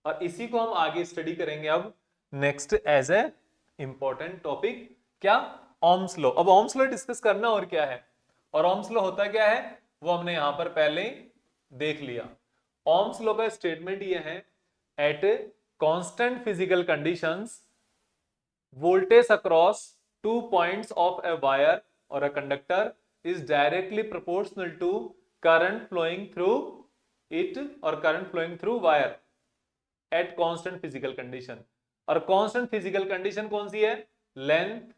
और इसी को हम आगे स्टडी करेंगे अब next as a important topic, क्या, ओम्स लॉ। अब ओम्स लॉ डिस्कस करना और क्या है, और ओम्स लॉ होता क्या है वो हमने यहां पर पहले देख लिया। ओम्स लॉ का स्टेटमेंट ये है, at constant physical conditions voltage across 2 points of a wire or a conductor is directly proportional to current flowing through it or current flowing through wire at constant physical condition। और constant physical condition कौन सी है, length,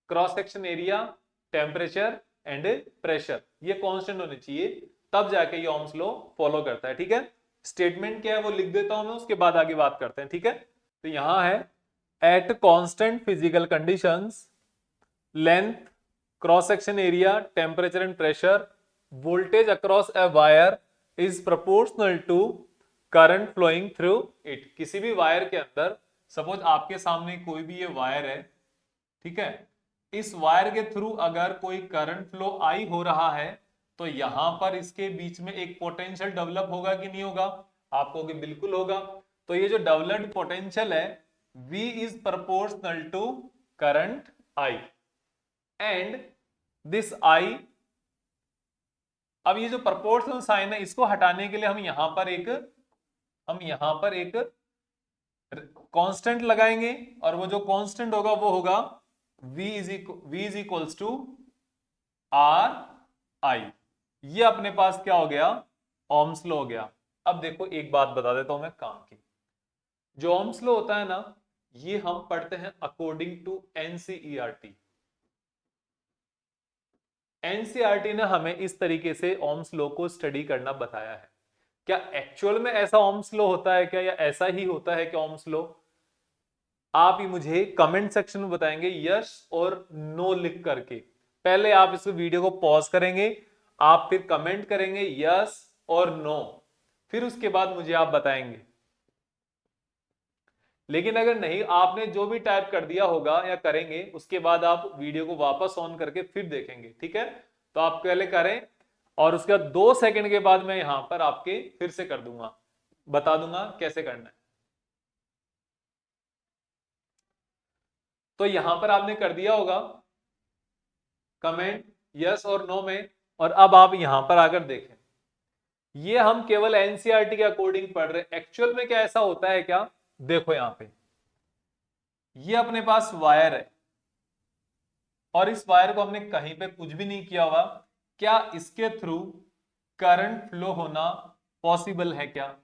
cross section area, temperature and pressure, ये constant होने चाहिए, तब जाके ये Ohm's law follow करता है। ठीक है, स्टेटमेंट क्या है वो लिख देता हूं मैं, उसके बाद आगे बात करते हैं। ठीक है, तो यहां है at constant physical conditions length, cross section area, temperature and pressure, voltage across a wire is proportional to current flowing through it। किसी भी वायर के अंदर, सपोज आपके सामने कोई भी ये वायर है, ठीक है, इस वायर के थ्रू अगर कोई करंट फ्लो आई हो रहा है तो यहां पर इसके बीच में एक पोटेंशियल डेवलप होगा कि नहीं होगा, आप कहोगे बिल्कुल होगा। तो ये जो डेवलप्ड पोटेंशियल है V is proportional to current I and this I, अब ये जो proportional साइन है इसको हटाने के लिए हम यहां पर एक कांस्टेंट लगाएंगे, और वो जो कांस्टेंट होगा वो होगा V is equals to R I। ये अपने पास क्या हो गया, ओम्स लॉ हो गया। अब देखो एक बात बता देता हूं मैं काम की, जो ओम्स लॉ होता है ना ये हम पढ़ते हैं अकॉर्डिंग टू एनसीईआरटी। एनसीईआरटी ने हमें इस तरीके से ओम्स लॉ को स्टडी करना बताया है। क्या एक्चुअल में ऐसा ओम्स लॉ होता है क्या, या ऐसा ही होता है क्या ओम्स लॉ, आप ही मुझे कमेंट सेक्शन में बताएंगे यस और नो लिख करके। पहले आप इस वीडियो को पॉज करेंगे, आप फिर कमेंट करेंगे यस और नो, फिर उसके बाद मुझे आप बताएंगे। लेकिन अगर नहीं, आपने जो भी टाइप कर दिया होगा या करेंगे उसके बाद आप वीडियो को वापस ऑन करके फिर देखेंगे। ठीक है, तो आप पहले करें और उसके बाद 2 सेकंड के बाद मैं यहां पर आपके फिर से कर दूंगा, बता दूंगा कैसे करना है। तो यहां पर आपने कर दिया होगा कमेंट यस और नो में, और अब आप यहां पर आकर देखें, ये हम केवल एनसीईआरटी के अकॉर्डिंग पढ़ रहे हैं। एक्चुअल में क्या ऐसा होता है क्या, देखो यहां पे ये अपने पास वायर है और इस वायर को हमने कहीं पे कुछ भी नहीं किया हुआ, क्या इसके थ्रू करंट फ्लो होना पॉसिबल है क्या,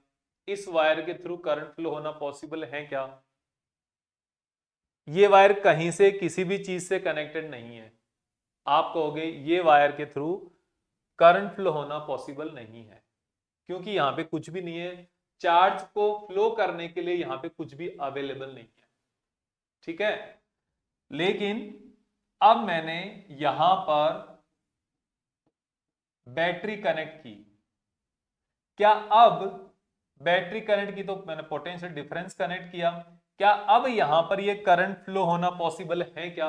इस वायर के थ्रू करंट फ्लो होना पॉसिबल है क्या, ये वायर कहीं से किसी भी चीज से कनेक्टेड नहीं है, आप कहोगे ये वायर के थ्रू करंट फ्लो होना पॉसिबल नहीं है, क्योंकि यहां पे कुछ भी नहीं है, चार्ज को फ्लो करने के लिए यहां पे कुछ भी अवेलेबल नहीं है। ठीक है, लेकिन अब मैंने यहां पर बैटरी कनेक्ट की, क्या अब बैटरी कनेक्ट की तो मैंने पोटेंशियल डिफरेंस कनेक्ट किया, क्या अब यहां पर ये करंट फ्लो होना पॉसिबल है क्या,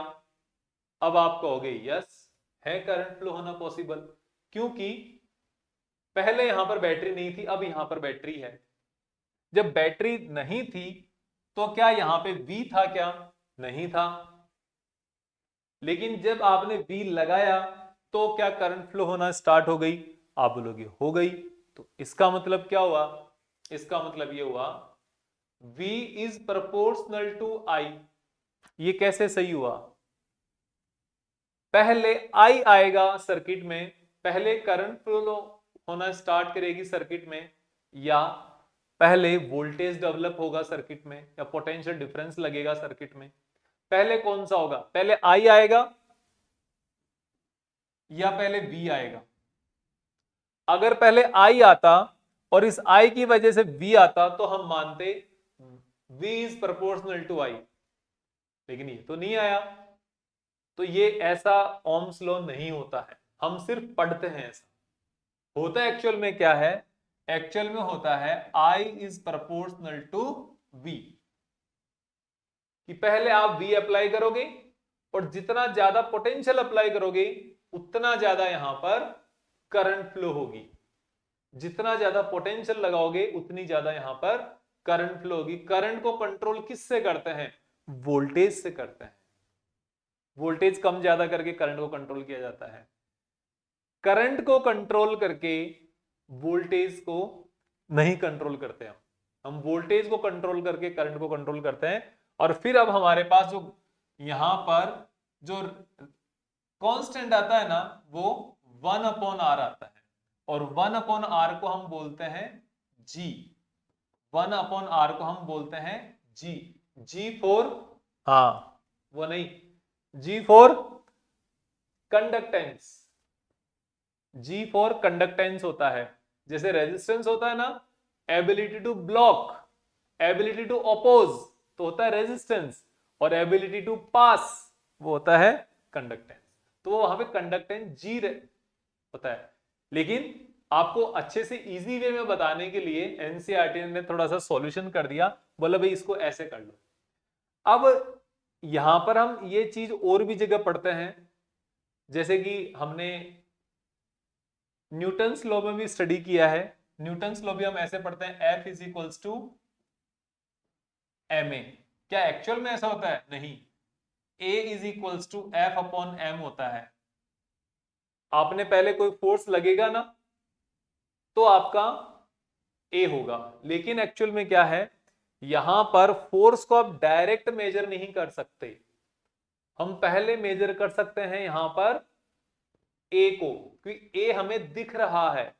अब आप कहोगे यस है करंट फ्लो होना पॉसिबल, क्योंकि पहले यहां पर बैटरी नहीं थी, अब यहां पर बैटरी है। जब बैटरी नहीं थी तो क्या यहां पे V था क्या, नहीं था, लेकिन जब आपने V लगाया तो क्या करंट फ्लो होना स्टार्ट हो गई? आप बोलोगे हो गई। तो इसका मतलब क्या हुआ? इसका मतलब ये हुआ V is proportional to I। ये कैसे सही हुआ? पहले I आएगा सर्किट में, पहले करंट फ्लो होना स्टार्ट करेगी सर्किट में, या पहले वोल्टेज डेवलप होगा सर्किट में, या पोटेंशियल डिफरेंस लगेगा सर्किट में? पहले कौन सा होगा? पहले I आएगा या पहले V आएगा? अगर पहले I आता और इस I की वजह से V आता तो हम मानते V is proportional to I, लेकिन ये तो नहीं आया। तो ये ऐसा ओम्स लॉ नहीं होता है, हम सिर्फ पढ़ते हैं। ऐसा होता है एक्चुअल में क्या है? एक्चुअल में होता है I is proportional to V, कि पहले आप V अप्लाई करोगे और जितना ज्यादा पोटेंशियल अप्लाई करोगे उतना ज्यादा यहां पर करंट फ्लो होगी। जितना ज्यादा पोटेंशियल लगाओगे उतनी ज्यादा यहां पर करंट फ्लो होगी। करंट को कंट्रोल किससे करते हैं? वोल्टेज से करते हैं। वोल्टेज कम ज्यादा करके करंट को कंट्रोल किया जाता है। करंट को कंट्रोल करके वोल्टेज को नहीं कंट्रोल करते हम वोल्टेज को कंट्रोल करके करंट को कंट्रोल करते हैं। और फिर अब हमारे पास जो यहां पर जो कांस्टेंट आता है ना, वो 1/R आता है, और 1/R को हम बोलते हैं G। 1/R को हम बोलते हैं G। G फॉर, हाँ वो नहीं, G for conductance. G for conductance होता है। जैसे रेजिस्टेंस होता है ना, ability to block, ability to oppose तो होता है रेजिस्टेंस, और एबिलिटी टू पास वो होता है कंडक्टेंस। तो वो वहां पे कंडक्टेंस G होता है। लेकिन आपको अच्छे से इजी वे में बताने के लिए एनसीईआरटी ने थोड़ा सा सॉल्यूशन कर दिया, बोला भाई इसको ऐसे कर लो। अब यहां पर हम ये चीज और भी जगह पढ़ते हैं, जैसे कि हमने न्यूटन्स लॉ में भी स्टडी किया है। न्यूटन्स लॉ भी हम ऐसे पढ़ते हैं, F is equals to ma। क्या एक्चुअल में ऐसा होता है? नहीं, A is equals to F/m होता है। आपने पहले कोई फोर्स लगेगा ना तो आपका A होगा, लेकिन एक्चुअल में क्या है, यहां पर फोर्स को आप डायरेक्ट मेजर नहीं कर सकते। हम पहले मेजर कर सकते हैं यहां पर A को, क्योंकि A हमें दिख रहा है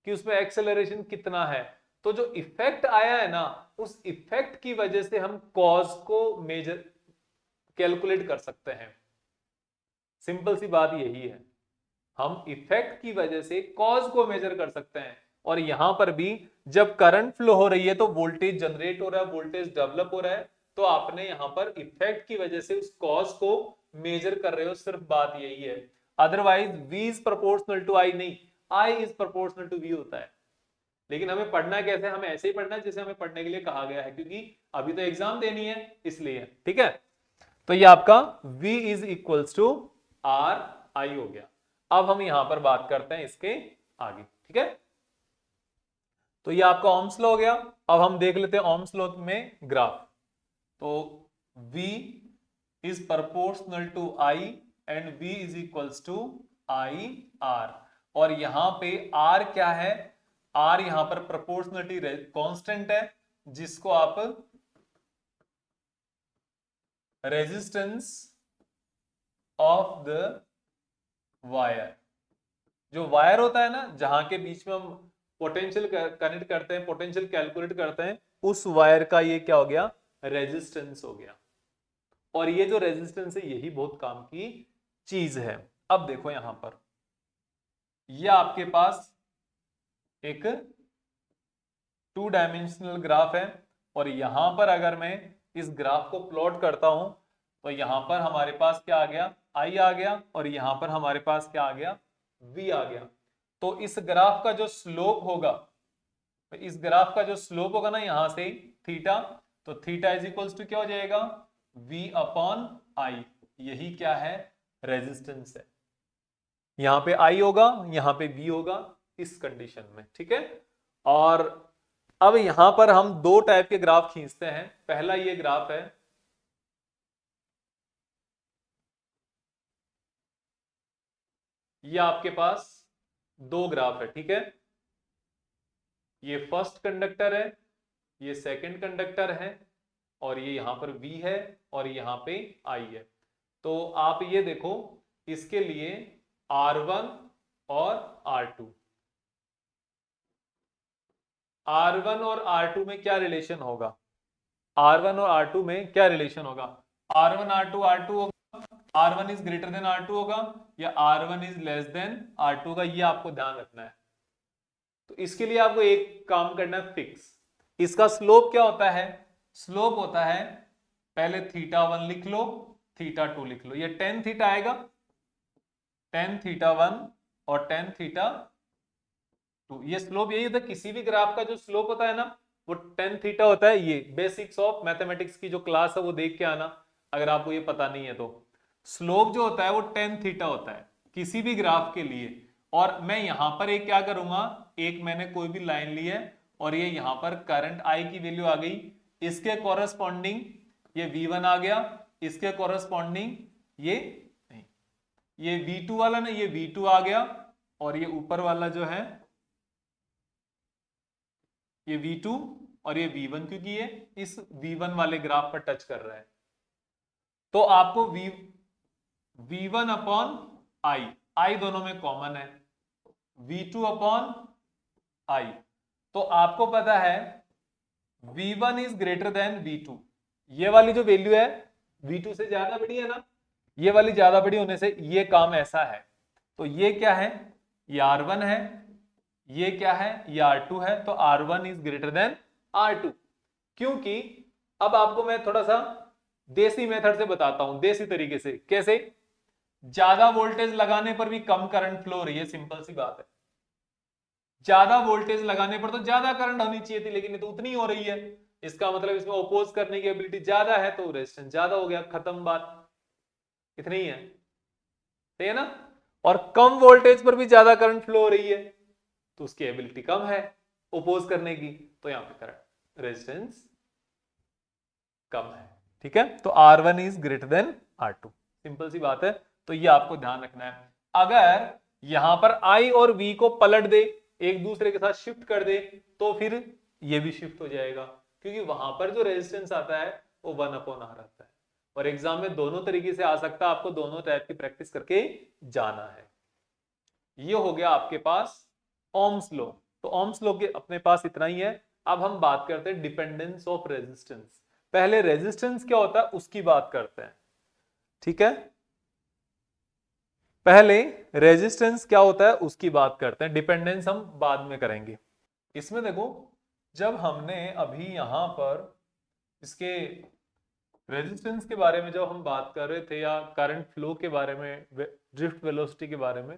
कि उसमें एक्सेलरेशन कितना है। तो जो इफेक्ट आया है ना, उस इफेक्ट की वजह से हम कॉज को मेजर कैलकुलेट कर सकते हैं। सिंपल सी बात यही है, हम इफेक्ट की वजह से कॉज को मेजर कर सकते हैं। और यहां पर भी जब करंट फ्लो हो रही है तो वोल्टेज जनरेट हो रहा है, वोल्टेज डेवलप हो रहा है, तो आपने यहां पर इफेक्ट की वजह से उस कॉज को मेजर कर रहे हो, सिर्फ बात यही है। Otherwise V is proportional to I नहीं, I is proportional to V होता है। लेकिन हमें पढ़ना कैसे? हमें ऐसे ही पढ़ना है जैसे हमें पढ़ने के लिए कहा गया है, क्योंकि अभी तो एग्जाम देनी है इसलिए, ठीक है। तो ये आपका V is equals to RI हो गया। अब हम यहां पर बात करते हैं इसके आगे, ठीक है। तो ये आपका ओम्स लॉ हो गया। अब हम देख लेते हैं ओम्स लॉ में ग्राफ। तो V is proportional to I and V is equals to IR। और यहां पे R क्या है? R यहां पर प्रोपोर्शनलिटी कांस्टेंट है, जिसको आप रेजिस्टेंस ऑफ द वायर, जो वायर होता है ना जहां के बीच में हम पोटेंशियल कनेक्ट करते हैं, पोटेंशियल कैलकुलेट करते हैं, उस वायर का ये क्या हो गया? रेजिस्टेंस हो गया। और ये जो रेजिस्टेंस है यही बहुत काम की चीज है। अब देखो यहां पर ये आपके पास एक 2 डायमेंशनल ग्राफ है, और यहां पर अगर मैं इस ग्राफ को प्लॉट करता हूं तो यहां पर हमारे पास क्या आ गया? I आ गया, और यहां पर हमारे पास क्या आ गया? V आ गया। तो इस ग्राफ का जो स्लोप होगा, इस ग्राफ का जो स्लोप होगा ना यहां से थीटा, तो थीटा इज इक्वल्स टू क्या हो जाएगा? V/I। यही क्या है? रेजिस्टेंस है। यहां पे I होगा, यहां पे V होगा, इस कंडीशन में, ठीक है। और अब यहां पर हम दो टाइप के ग्राफ खींचते हैं। पहला ये ग्राफ है, ये आपके पास दो ग्राफ है, ठीक है। ये फर्स्ट कंडक्टर है, ये सेकंड कंडक्टर है, और ये यहां पर V है और यहां पे I है। तो आप ये देखो, इसके लिए R1 और R2, R1 और R2 में क्या रिलेशन होगा? R1 और R2 में क्या रिलेशन होगा? R1 R2 R2 होगा, R1 is greater than R2 होगा, या R1 is less than R2 होगा, ये आपको ध्यान रखना है। तो इसके लिए आपको एक काम करना है फिक्स। इसका स्लोप क्या होता है? स्लोप होता है, पहले θ1 लिख लो, θ2 लिख लो, ये tan θ आएगा, tan θ1 और tan θ2। ये स्लोप यही होता है, किसी भी ग्राफ का जो स्लोप होता है ना, वो tan θ होता है। ये बेसिक्स ऑफ मैथमेटिक्स की जो क्लास है वो देख के आना, अगर आपको ये पता नहीं है तो। स्लोप जो होता है वो tan θ होता है किसी भी ग्राफ के लिए। और मैं यहां पर एक क्या करूंगा, एक मैंने कोई भी लाइन ली है और ये यहां पर करंट I की वैल्यू आ गई, इसके कॉरेस्पॉन्डिंग ये V1 आ गया, इसके कॉरेस्पॉन्डिंग ये नहीं, ये V2 वाला ना, ये V2 आ गया, और ये ऊपर वाला जो है ये V2 और ये V1, क्योंकि ये इस V1 वाले ग्राफ पर टच कर रहा है। तो आपको V1 अपॉन I दोनों में कॉमन है, V2 अपॉन I। तो आपको पता है V1 is greater then V2, ये वाली जो वैल्यू है V2 से ज्यादा बड़ी है ना, ये वाली ज्यादा बड़ी होने से ये काम ऐसा है। तो ये क्या है? ये R1 है, ये क्या है? ये R2 है। तो R1 is greater than R2, क्योंकि अब आपको मैं थोड़ा सा देसी मेथड से बताता हूं, देसी तरीके से। कैसे? ज्यादा वोल्टेज लगाने पर भी कम करंट फ्लो हो रही है, सिंपल सी बात है। ज्यादा वोल्टेज लगाने पर तो ज्यादा करंट होनी चाहिए थी, लेकिन ये तो उतनी हो रही है। इसका मतलब इसमें ओपोज करने की एबिलिटी ज्यादा है, तो रेजिस्टेंस ज्यादा हो गया, खत्म बात, इतनी ही है, सही है ना। और कम वोल्टेज पर भी ज्यादा करंट फ्लो हो रही है, तो उसकी एबिलिटी कम है ओपोज करने की, तो यहां पे करंट रेजिस्टेंस कम है, ठीक है। तो R1 is greater than R2, simple सी बात है। तो ये आपको ध्यान रखना है। अगर यहां पर I और V को पलट दे, एक दूसरे के साथ शिफ्ट कर दे, तो फिर ये भी शिफ्ट हो जाएगा, क्योंकि वहां पर जो रेजिस्टेंस आता है वो 1/R आता है। और एग्जाम में दोनों तरीके से आ सकता है, आपको दोनों टाइप की प्रैक्टिस करके जाना है। ये हो गया आपके पास ओम्स लॉ। तो ओम्स लॉ के अपने पास इतना ही है। अब हम बात करते हैं डिपेंडेंस ऑफ रेजिस्टेंस। पहले रेजिस्टेंस क्या होता है उसकी बात करते हैं, ठीक है। पहले रेजिस्टेंस क्या होता है उसकी बात करते हैं, डिपेंडेंस हम बाद में करेंगे। इसमें देखो, जब हमने अभी यहां पर इसके रेजिस्टेंस के बारे में जब हम बात कर रहे थे, या करंट फ्लो के बारे में, ड्रिफ्ट वेलोसिटी के बारे में,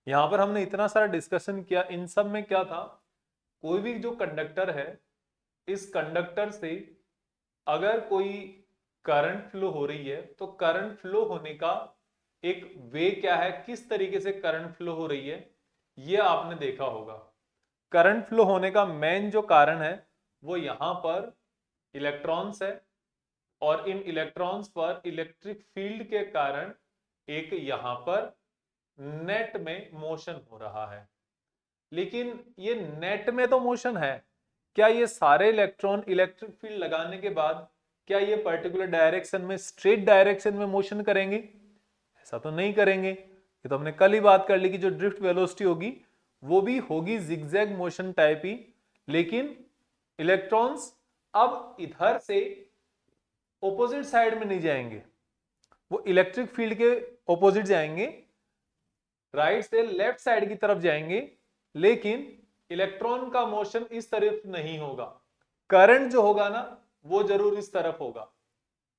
यहां पर हमने इतना सारा डिस्कशन किया। इन सब में क्या था, कोई भी जो कंडक्टर है, इस कंडक्टर से अगर कोई करंट फ्लो हो रही है, तो करंट फ्लो होने का एक वे क्या है, किस तरीके से करंट फ्लो हो रही है, ये आपने देखा होगा। करंट फ्लो होने का मेन जो कारण है वो यहां पर इलेक्ट्रॉन्स है, और इन इलेक्ट्रॉन्स पर इलेक्ट्रिक फील्ड के कारण एक यहां पर नेट में मोशन हो रहा है। लेकिन ये नेट में तो मोशन है, क्या ये सारे इलेक्ट्रॉन इलेक्ट्रिक फील्ड लगाने के बाद क्या ये पर्टिकुलर डायरेक्शन में, स्ट्रेट डायरेक्शन में मोशन करेंगे? ऐसा तो नहीं करेंगे। ये तो हमने कल ही बात कर ली कि जो ड्रिफ्ट वेलोसिटी होगी वो भी होगी जिगजैग मोशन टाइप ही। लेकिन इलेक्ट्रॉन्स अब इधर से ऑपोजिट साइड में नहीं जाएंगे, वो इलेक्ट्रिक फील्ड के ऑपोजिट जाएंगे, राइट से लेफ्ट साइड की तरफ जाएंगे। लेकिन इलेक्ट्रॉन का मोशन इस तरफ नहीं होगा, करंट जो होगा ना वो जरूर इस तरफ होगा।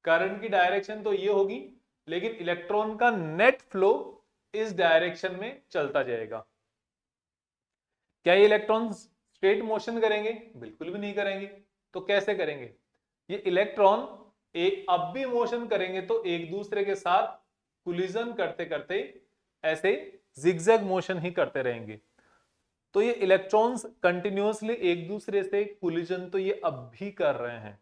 करंट की डायरेक्शन तो ये होगी, लेकिन इलेक्ट्रॉन का नेट फ्लो इस डायरेक्शन में चलता जाएगा। क्या ये इलेक्ट्रॉन स्ट्रेट मोशन करेंगे? बिल्कुल भी नहीं करेंगे। तो कैसे करेंगे? ये इलेक्ट्रॉन एक अब भी मोशन करेंगे तो एक दूसरे के साथ कोलिजन करते करते ऐसे जिगजैग मोशन ही करते रहेंगे। तो ये इलेक्ट्रॉन्स कंटिन्यूअसली एक दूसरे से कोलिजन तो ये अब भी कर रहे हैं,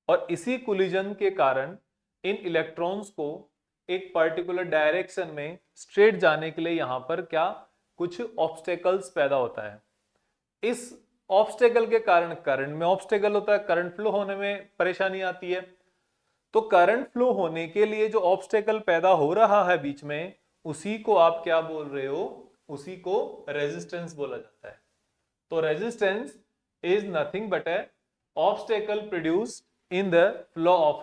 और इसी कोलिजन के कारण इन इलेक्ट्रॉन्स को एक पर्टिकुलर डायरेक्शन में स्ट्रेट जाने के लिए यहां पर क्या कुछ ऑब्स्टेकल्स पैदा होता है। इस ऑब्स्टेकल के कारण करंट में ऑब्स्टेकल होता है, करंट फ्लो होने में परेशानी आती है। तो करंट फ्लो होने के लिए जो ऑब्स्टेकल पैदा हो रहा है बीच में, उसी को आप क्या बोल रहे हो, उसी को रेजिस्टेंस बोला जाता है। तो resistance is nothing but A obstacle produced in the flow of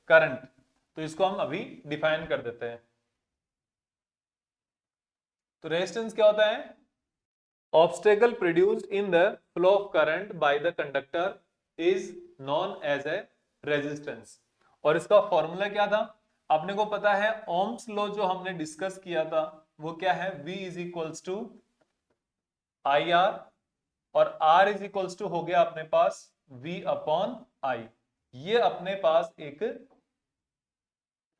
current. तो इसको हम अभी डिफाइन कर देते हैं। तो रेजिस्टेंस क्या होता है? Obstacle produced in the flow of current by the conductor is known as a resistance. और इसका फॉर्मूला क्या था? आपने को पता है ओम्स लॉ जो हमने डिस्कस किया था वो क्या है? V is equals to I R, और R इज इक्वल्स टू हो गया अपने पास V अपॉन I। ये अपने पास एक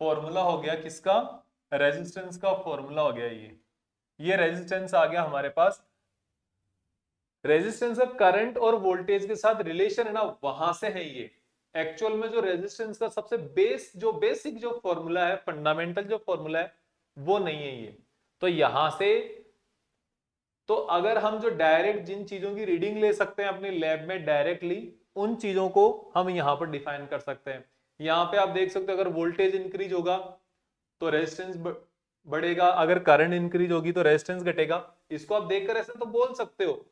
फॉर्मूला हो गया किसका? रेजिस्टेंस का फॉर्मूला हो गया। ये रेजिस्टेंस आ गया हमारे पास। रेजिस्टेंस का करंट और वोल्टेज के साथ रिलेशन है ना, वहां से है ये। एक्चुअल में जो रेजिस्टेंस का सबसे बेसिक जो फॉर्मूला है, फंडामेंटल जो फॉर्मूला है, वो नहीं है ये। तो यहां से तो अगर हम जो डायरेक्ट जिन चीजों की रीडिंग ले सकते हैं अपने लैब में डायरेक्टली, उन चीजों को हम यहां पर डिफाइन कर सकते हैं। यहां पे आप देख सकते हो अगर वोल्टेज इंक्रीज होगा तो रेजिस्टेंस बढ़ेगा, अगर करंट इंक्रीज होगी तो रेजिस्टेंस घटेगा। इसको आप देखकर ऐसे तो बोल सकते हो,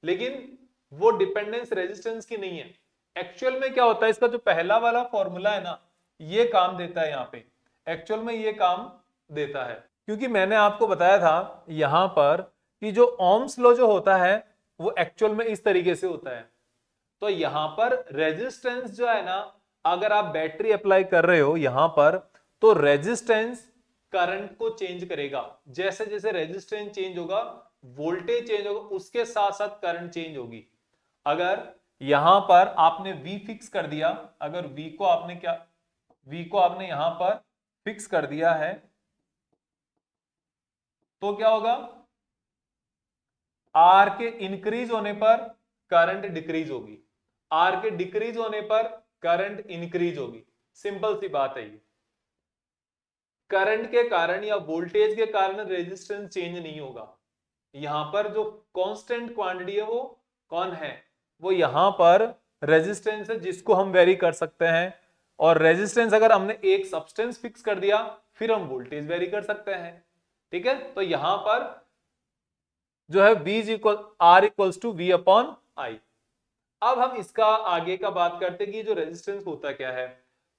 लेकिन वो डिपेंडेंस रेजिस्टेंस की नहीं है। एक्चुअल में क्या होता है, इसका जो पहला वाला फॉर्मूला है ना, ये काम देता है यहाँ पे। एक्चुअल में ये काम देता है, क्योंकि मैंने आपको बताया था यहां पर कि जो ओम्स लॉ जो होता है वो एक्चुअल में इस तरीके से होता है। तो यहां पर रेजिस्टेंस जो है ना, अगर आप बैटरी अप्लाई कर रहे हो यहां पर, तो रेजिस्टेंस करंट को चेंज करेगा। जैसे जैसे रेजिस्टेंस चेंज होगा, वोल्टेज चेंज होगा, उसके साथ साथ करंट चेंज होगी। अगर यहां पर आपने V फिक्स कर दिया, अगर V को आपने यहां पर फिक्स कर दिया है, तो क्या होगा? R के इंक्रीज होने पर करंट डिक्रीज होगी, R के डिक्रीज होने पर करंट इंक्रीज होगी। सिंपल सी बात है ये। करंट के कारण या वोल्टेज के कारण रेजिस्टेंस चेंज नहीं होगा। यहां पर जो कांस्टेंट क्वांटिटी है वो कौन है? वो यहां पर रेजिस्टेंस है, जिसको हम वेरी कर सकते हैं। और रेजिस्टेंस अगर हमने एक सब्सटेंस फिक्स कर दिया, फिर हम वोल्टेज वेरी कर सकते हैं। ठीक है, तो यहां पर जो है V equal R equals to V upon I. अब हम इसका आगे का बात करते हैं कि जो रेजिस्टेंस होता क्या है।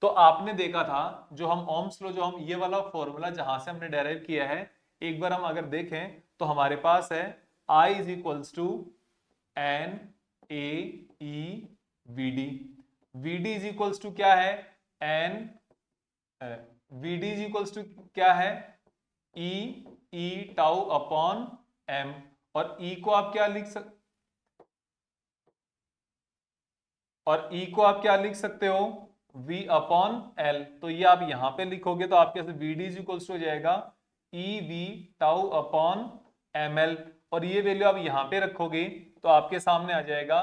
तो आपने देखा था जो हम ओम्स लॉ, जो हम ये वाला फॉर्मूला जहां से हमने डेराइव किया है, एक बार हम अगर देखें तो हमारे पास है I is equals to N A E V D. V D is equals to क्या है? N V D is equals to क्या है? E E tau upon M. और ई को आप क्या लिख सकते और E को आप क्या लिख सकते हो? V upon l. तो ये आप यहां पे लिखोगे तो आपके वी डी इक्वल्स हो जाएगा E V tau upon M L. और ये वैल्यू आप यहां पे रखोगे तो आपके सामने आ जाएगा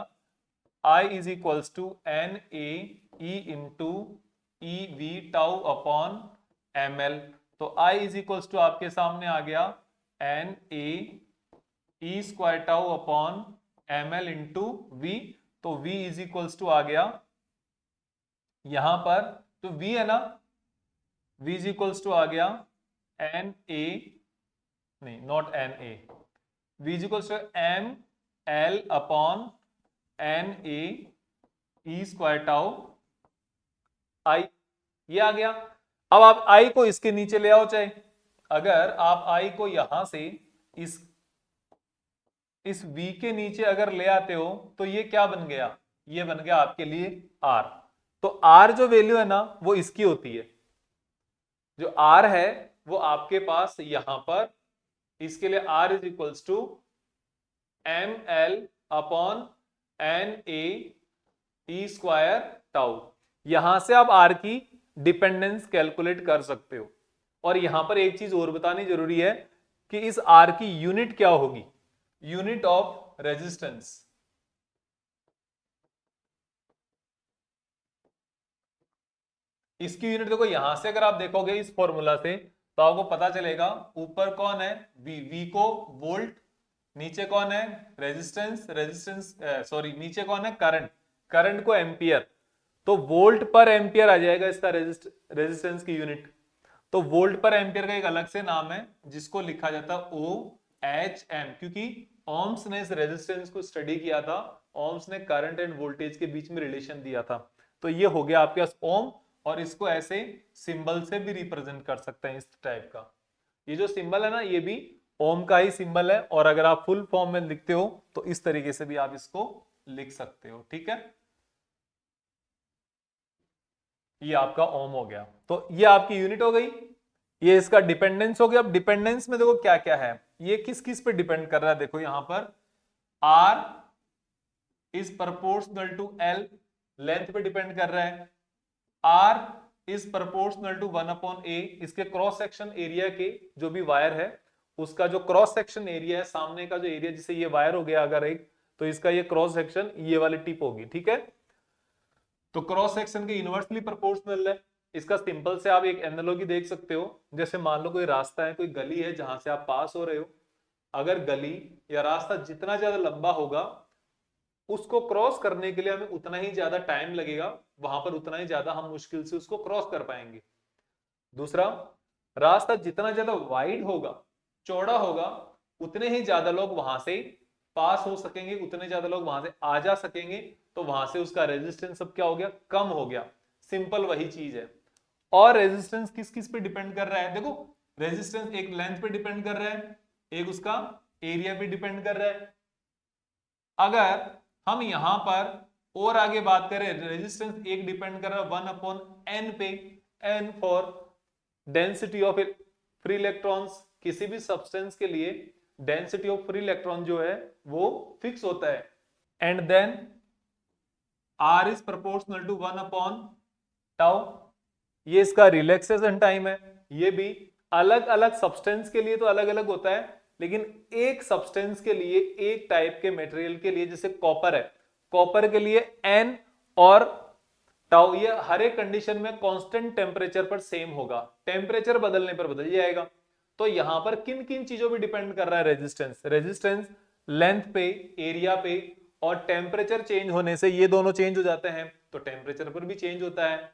I is equals to N A E into E V tau upon M L. तो I इज इक्वल्स टू आपके सामने आ गया N A E square tau upon M L into V. तो V इज इक्वल्स टू आ गया यहां पर, तो V है ना, V इज इक्वल्स टू आ गया एन ए, नहीं not N A, V is equals to M L upon N A E square tau आई। ये आ गया। अब आप I को इसके नीचे ले आओ, चाहे अगर आप I को यहां से इस V के नीचे अगर ले आते हो तो ये क्या बन गया? ये बन गया आपके लिए R। तो R जो वैल्यू है ना वो इसकी होती है। जो R है वो आपके पास यहां पर, इसके लिए R is equals to M L upon N A E square tau. यहां से आप R की डिपेंडेंस कैलकुलेट कर सकते हो। और यहां पर एक चीज और बतानी जरूरी है कि इस R की यूनिट क्या होगी? Unit of resistance. इसकी यूनिट देखो, यहां से अगर आप देखोगे इस फॉर्मूला से तो आपको पता चलेगा ऊपर कौन है, वी को वोल्ट, नीचे कौन है रेजिस्टेंस, सॉरी नीचे कौन है करंट, करंट को एम्पियर, तो वोल्ट पर एम्पियर आ जाएगा इसका रेजिस्टेंस की यूनिट। तो वोल्ट पर एम्पियर का एक अलग से नाम है जिसको लिखा जाता है OHM, क्योंकि ओम्स ने इस रेजिस्टेंस को स्टडी किया था, ओम्स ने करंट एंड वोल्टेज के बीच में रिलेशन दिया था। तो ये हो गया आपके पास ओम, और इसको ऐसे सिंबल से भी रिप्रेजेंट कर सकते हैं इस टाइप का। ये जो सिंबल है ना ये भी ओम का ही सिंबल है, और अगर आप फुल फॉर्म में लिखते हो तो इस तरीके से भी आप इसको लिख सकते हो, ठीक है। ये आपका ओम हो गया, तो ये आपकी यूनिट हो गई, ये इसका डिपेंडेंस हो गया। अब डिपेंडेंस में देखो क्या क्या है, ये किस किस पे डिपेंड कर रहा है, देखो यहां पर R is proportional to L, length पे डिपेंड कर रहा है। R is proportional to 1/A, इसके क्रॉस सेक्शन एरिया के जो भी वायर है उसका जो क्रॉस सेक्शन एरिया है, सामने का जो एरिया, जिसे ये वायर हो गया अगर एक, तो इसका ये क्रॉस सेक्शन ये वाली टिप होगी, ठीक है। तो क्रॉस सेक्शन के इनवर्सली प्रोपोर्शनल है। इसका सिंपल से आप एक एनालॉजी देख सकते हो, जैसे मान लो कोई रास्ता है, कोई गली है जहां से आप पास हो रहे हो, अगर गली या रास्ता जितना ज्यादा लंबा होगा उसको क्रॉस करने के लिए हमें उतना ही ज्यादा टाइम लगेगा, वहां पर उतना ही ज्यादा हम मुश्किल से उसको क्रॉस कर पाएंगे। दूसरा, रास्ता जितना ज्यादा वाइड होगा, चौड़ा होगा, उतने ही ज्यादा लोग वहां से पास हो सकेंगे, उतने ज्यादा लोग वहां से आ जा सकेंगे, तो वहां से उसका रेजिस्टेंस सब क्या हो गया, कम हो गया। सिंपल वही चीज है। और रेजिस्टेंस किस किस पे डिपेंड कर रहा है, देखो रेजिस्टेंस एक लेंथ पे डिपेंड कर रहा है, एक उसका एरिया पे डिपेंड कर रहा है। अगर हम यहां पर और आगे बात करें, रेजिस्टेंस एक डिपेंड कर रहा है 1/n पे, n for density of free electrons. किसी भी सब्सटेंस के लिए डेंसिटी ऑफ फ्री इलेक्ट्रॉन जो है वो फिक्स होता है। And then R is proportional to 1/tau, ये इसका रिलैक्सेशन टाइम है। ये भी अलग अलग सब्सटेंस के लिए तो अलग अलग होता है, लेकिन एक सब्सटेंस के लिए, एक टाइप के मटेरियल के लिए, जैसे कॉपर है, कॉपर के लिए n और टाउ ये हर एक कंडीशन में कांस्टेंट टेम्परेचर पर सेम होगा, टेम्परेचर बदलने पर बदल जाएगा। तो यहां पर किन किन चीजों पे डिपेंड कर रहा है रेजिस्टेंस, रेजिस्टेंस लेंथ पे, एरिया पे, और टेम्परेचर चेंज होने से ये दोनों चेंज हो जाते हैं, तो टेम्परेचर पर भी चेंज होता है।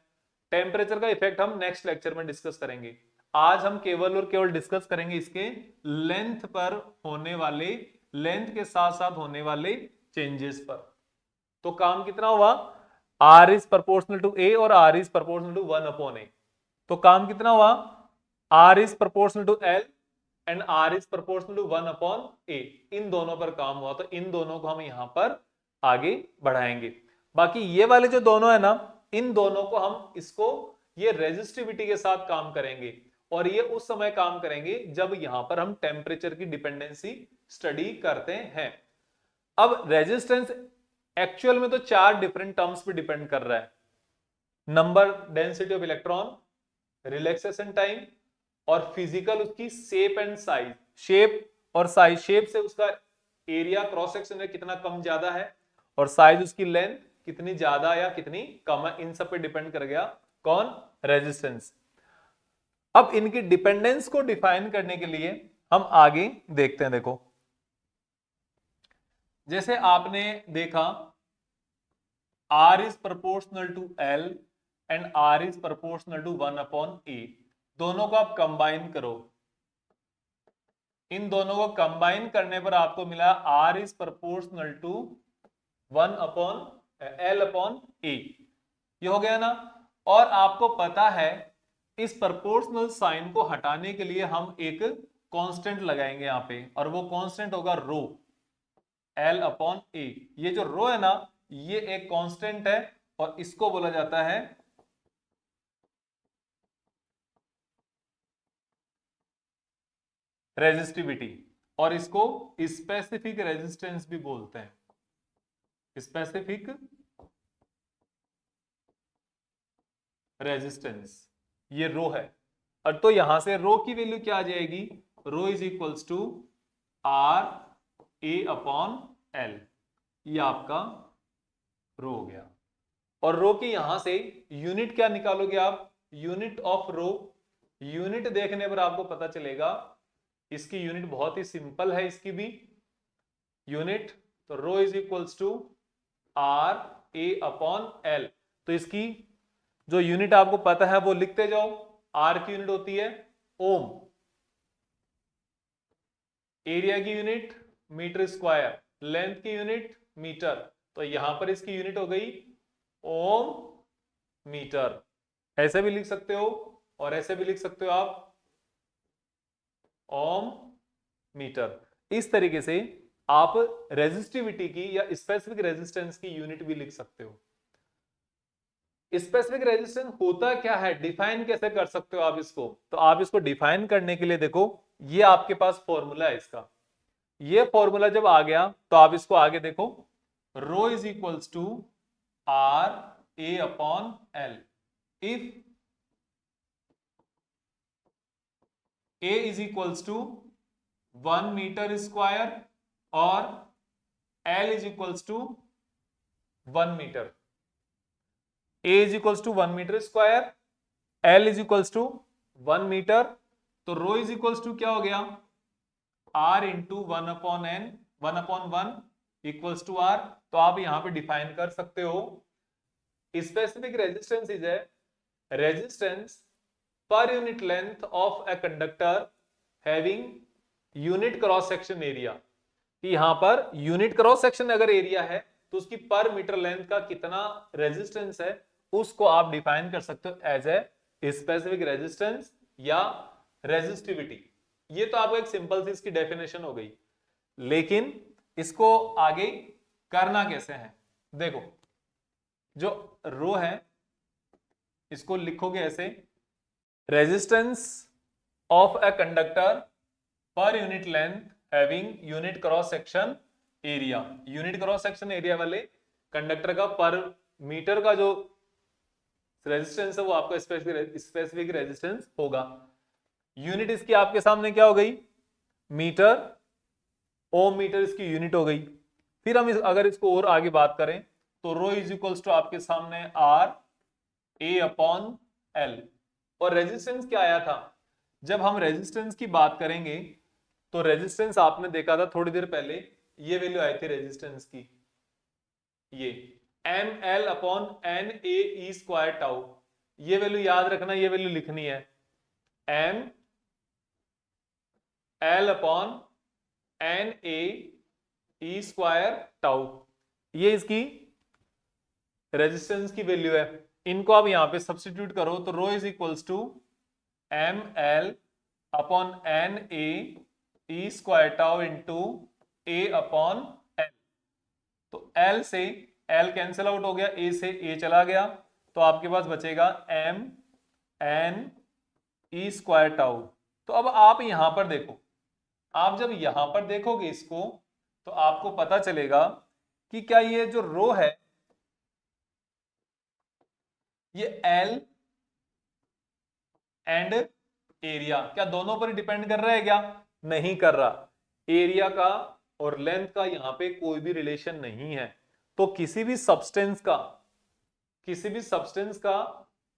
टेम्परेचर का इफेक्ट हम नेक्स्ट लेक्चर में डिस्कस करेंगे। आज हम केवल और केवल डिस्कस करेंगे इसके लेंथ पर होने वाले, लेंथ के साथ साथ होने वाले चेंजेस पर। तो काम कितना हुआ, R is proportional to A और R is proportional to 1/A। तो काम कितना हुआ, R is proportional to L and R is proportional to 1/A, इन दोनों पर काम हुआ। तो इन दोनों को हम यहां पर आगे बढ़ाएंगे। बाकी ये वाले जो दोनों है ना, इन दोनों को हम इसको ये रेजिस्टिविटी के साथ काम करेंगे, और ये उस समय काम करेंगे जब यहां पर हम टेम्परेचर की डिपेंडेंसी स्टडी करते हैं। अब रेजिस्टेंस एक्चुअल में तो 4 डिफरेंट टर्म्स पे डिपेंड कर रहा है, number, density of electron, relaxation time, और फिजिकल उसकी शेप एंड साइज, शेप और साइज, शेप से उसका एरिया क्रॉस सेक्शन में कितना कम ज्यादा है, और साइज उसकी लेंथ कितनी ज्यादा या कितनी कम है, इन सब पे डिपेंड कर गया कौन, रेजिस्टेंस। अब इनकी डिपेंडेंस को डिफाइन करने के लिए हम आगे देखते हैं। देखो जैसे आपने देखा R is proportional to L and R is proportional to 1/A, दोनों को आप कंबाइन करो, इन दोनों को कंबाइन करने पर आपको मिला R is proportional to 1/L/A, ये हो गया ना। और आपको पता है इस प्रोपोर्शनल साइन को हटाने के लिए हम एक कांस्टेंट लगाएंगे यहां पे, और वो कांस्टेंट होगा रो, L/A। ये जो रो है ना, ये एक कांस्टेंट है, और इसको बोला जाता है रेजिस्टिविटी, और इसको स्पेसिफिक रेजिस्टेंस भी बोलते हैं, स्पेसिफिक रेजिस्टेंस, ये रो है। और तो यहां से रो की वैल्यू क्या आ जाएगी, रो इज इक्वल्स टू RA/L, ये आपका रो हो गया। और रो की यहां से यूनिट क्या निकालोगे आप, यूनिट ऑफ रो। यूनिट देखने पर आपको पता चलेगा इसकी यूनिट बहुत ही सिंपल है, इसकी भी यूनिट, तो rho is equals to R A upon l. तो इसकी जो यूनिट आपको पता है वो लिखते जाओ। आर की यूनिट होती है ओम, एरिया की यूनिट मीटर स्क्वायर, लेंथ की यूनिट मीटर, तो यहां पर इसकी यूनिट हो गई ओम मीटर। ऐसे भी लिख सकते हो और ऐसे भी लिख सकते हो आप ओम मीटर। इस तरीके से आप रेजिस्टिविटी की या स्पेसिफिक रेजिस्टेंस की यूनिट भी लिख सकते हो। स्पेसिफिक रेजिस्टेंस होता क्या है, डिफाइन कैसे कर सकते हो आप इसको, तो आप इसको डिफाइन करने के लिए देखो, ये आपके पास फॉर्मूला है इसका। ये फॉर्मूला जब आ गया तो आप इसको आगे देखो, rho is equals to R A upon l. If A is equals to 1 metre square और l is equals to 1 metre. A is equals to 1 metre square, l is equals to 1 metre, तो rho is equals to क्या हो गया, R into 1 upon n, 1 upon 1 equals to R. तो आप यहां पे define कर सकते हो, specific resistance is a resistance per unit length of a conductor having unit cross section area. कि यहां पर यूनिट क्रॉस सेक्शन अगर एरिया है तो उसकी पर मीटर लेंथ का कितना रेजिस्टेंस है, उसको आप डिफाइन कर सकते हो एज ए स्पेसिफिक रेजिस्टेंस या रेजिस्टिविटी। ये तो आपको एक सिंपल सी इसकी डेफिनेशन हो गई, लेकिन इसको आगे करना कैसे है, देखो जो रो है इसको लिखोगे ऐसे, resistance of a conductor per unit length having unit cross section area. Unit cross section area वाले कंडक्टर का पर मीटर का जो रेजिस्टेंस है वो आपका स्पेसिफिक रेजिस्टेंस होगा। यूनिट इसकी आपके सामने क्या हो गई, मीटर, ओम मीटर इसकी यूनिट हो गई। फिर हम अगर इसको और आगे बात करें तो रो इज इक्वल्स टू आपके सामने आर ए अपॉन एल। और रेजिस्टेंस क्या आया था, जब हम रेजिस्टेंस की बात करेंगे तो रेजिस्टेंस आपने देखा था थोड़ी देर पहले, ये वैल्यू आई थी रेजिस्टेंस की, ये M L upon N A E square tau. ये वैल्यू याद रखना, ये वैल्यू लिखनी है M L upon N A E square tau. ये इसकी रेजिस्टेंस की वैल्यू है। इनको आप यहां पे सब्स्टिट्यूट करो तो rho is equals to M L upon N A E square tau into A upon l. तो एल से एल कैंसिल आउट हो गया, ए से ए चला गया, तो आपके पास बचेगा एम एन ई स्क्वायर टाउ। तो अब आप यहां पर देखो, आप जब यहां पर देखोगे इसको तो आपको पता चलेगा कि क्या ये जो रो है ये एल एंड एरिया क्या दोनों पर डिपेंड कर रहा है क्या, नहीं कर रहा। एरिया का और लेंथ का यहां पे कोई भी रिलेशन नहीं है। तो किसी भी सब्सटेंस का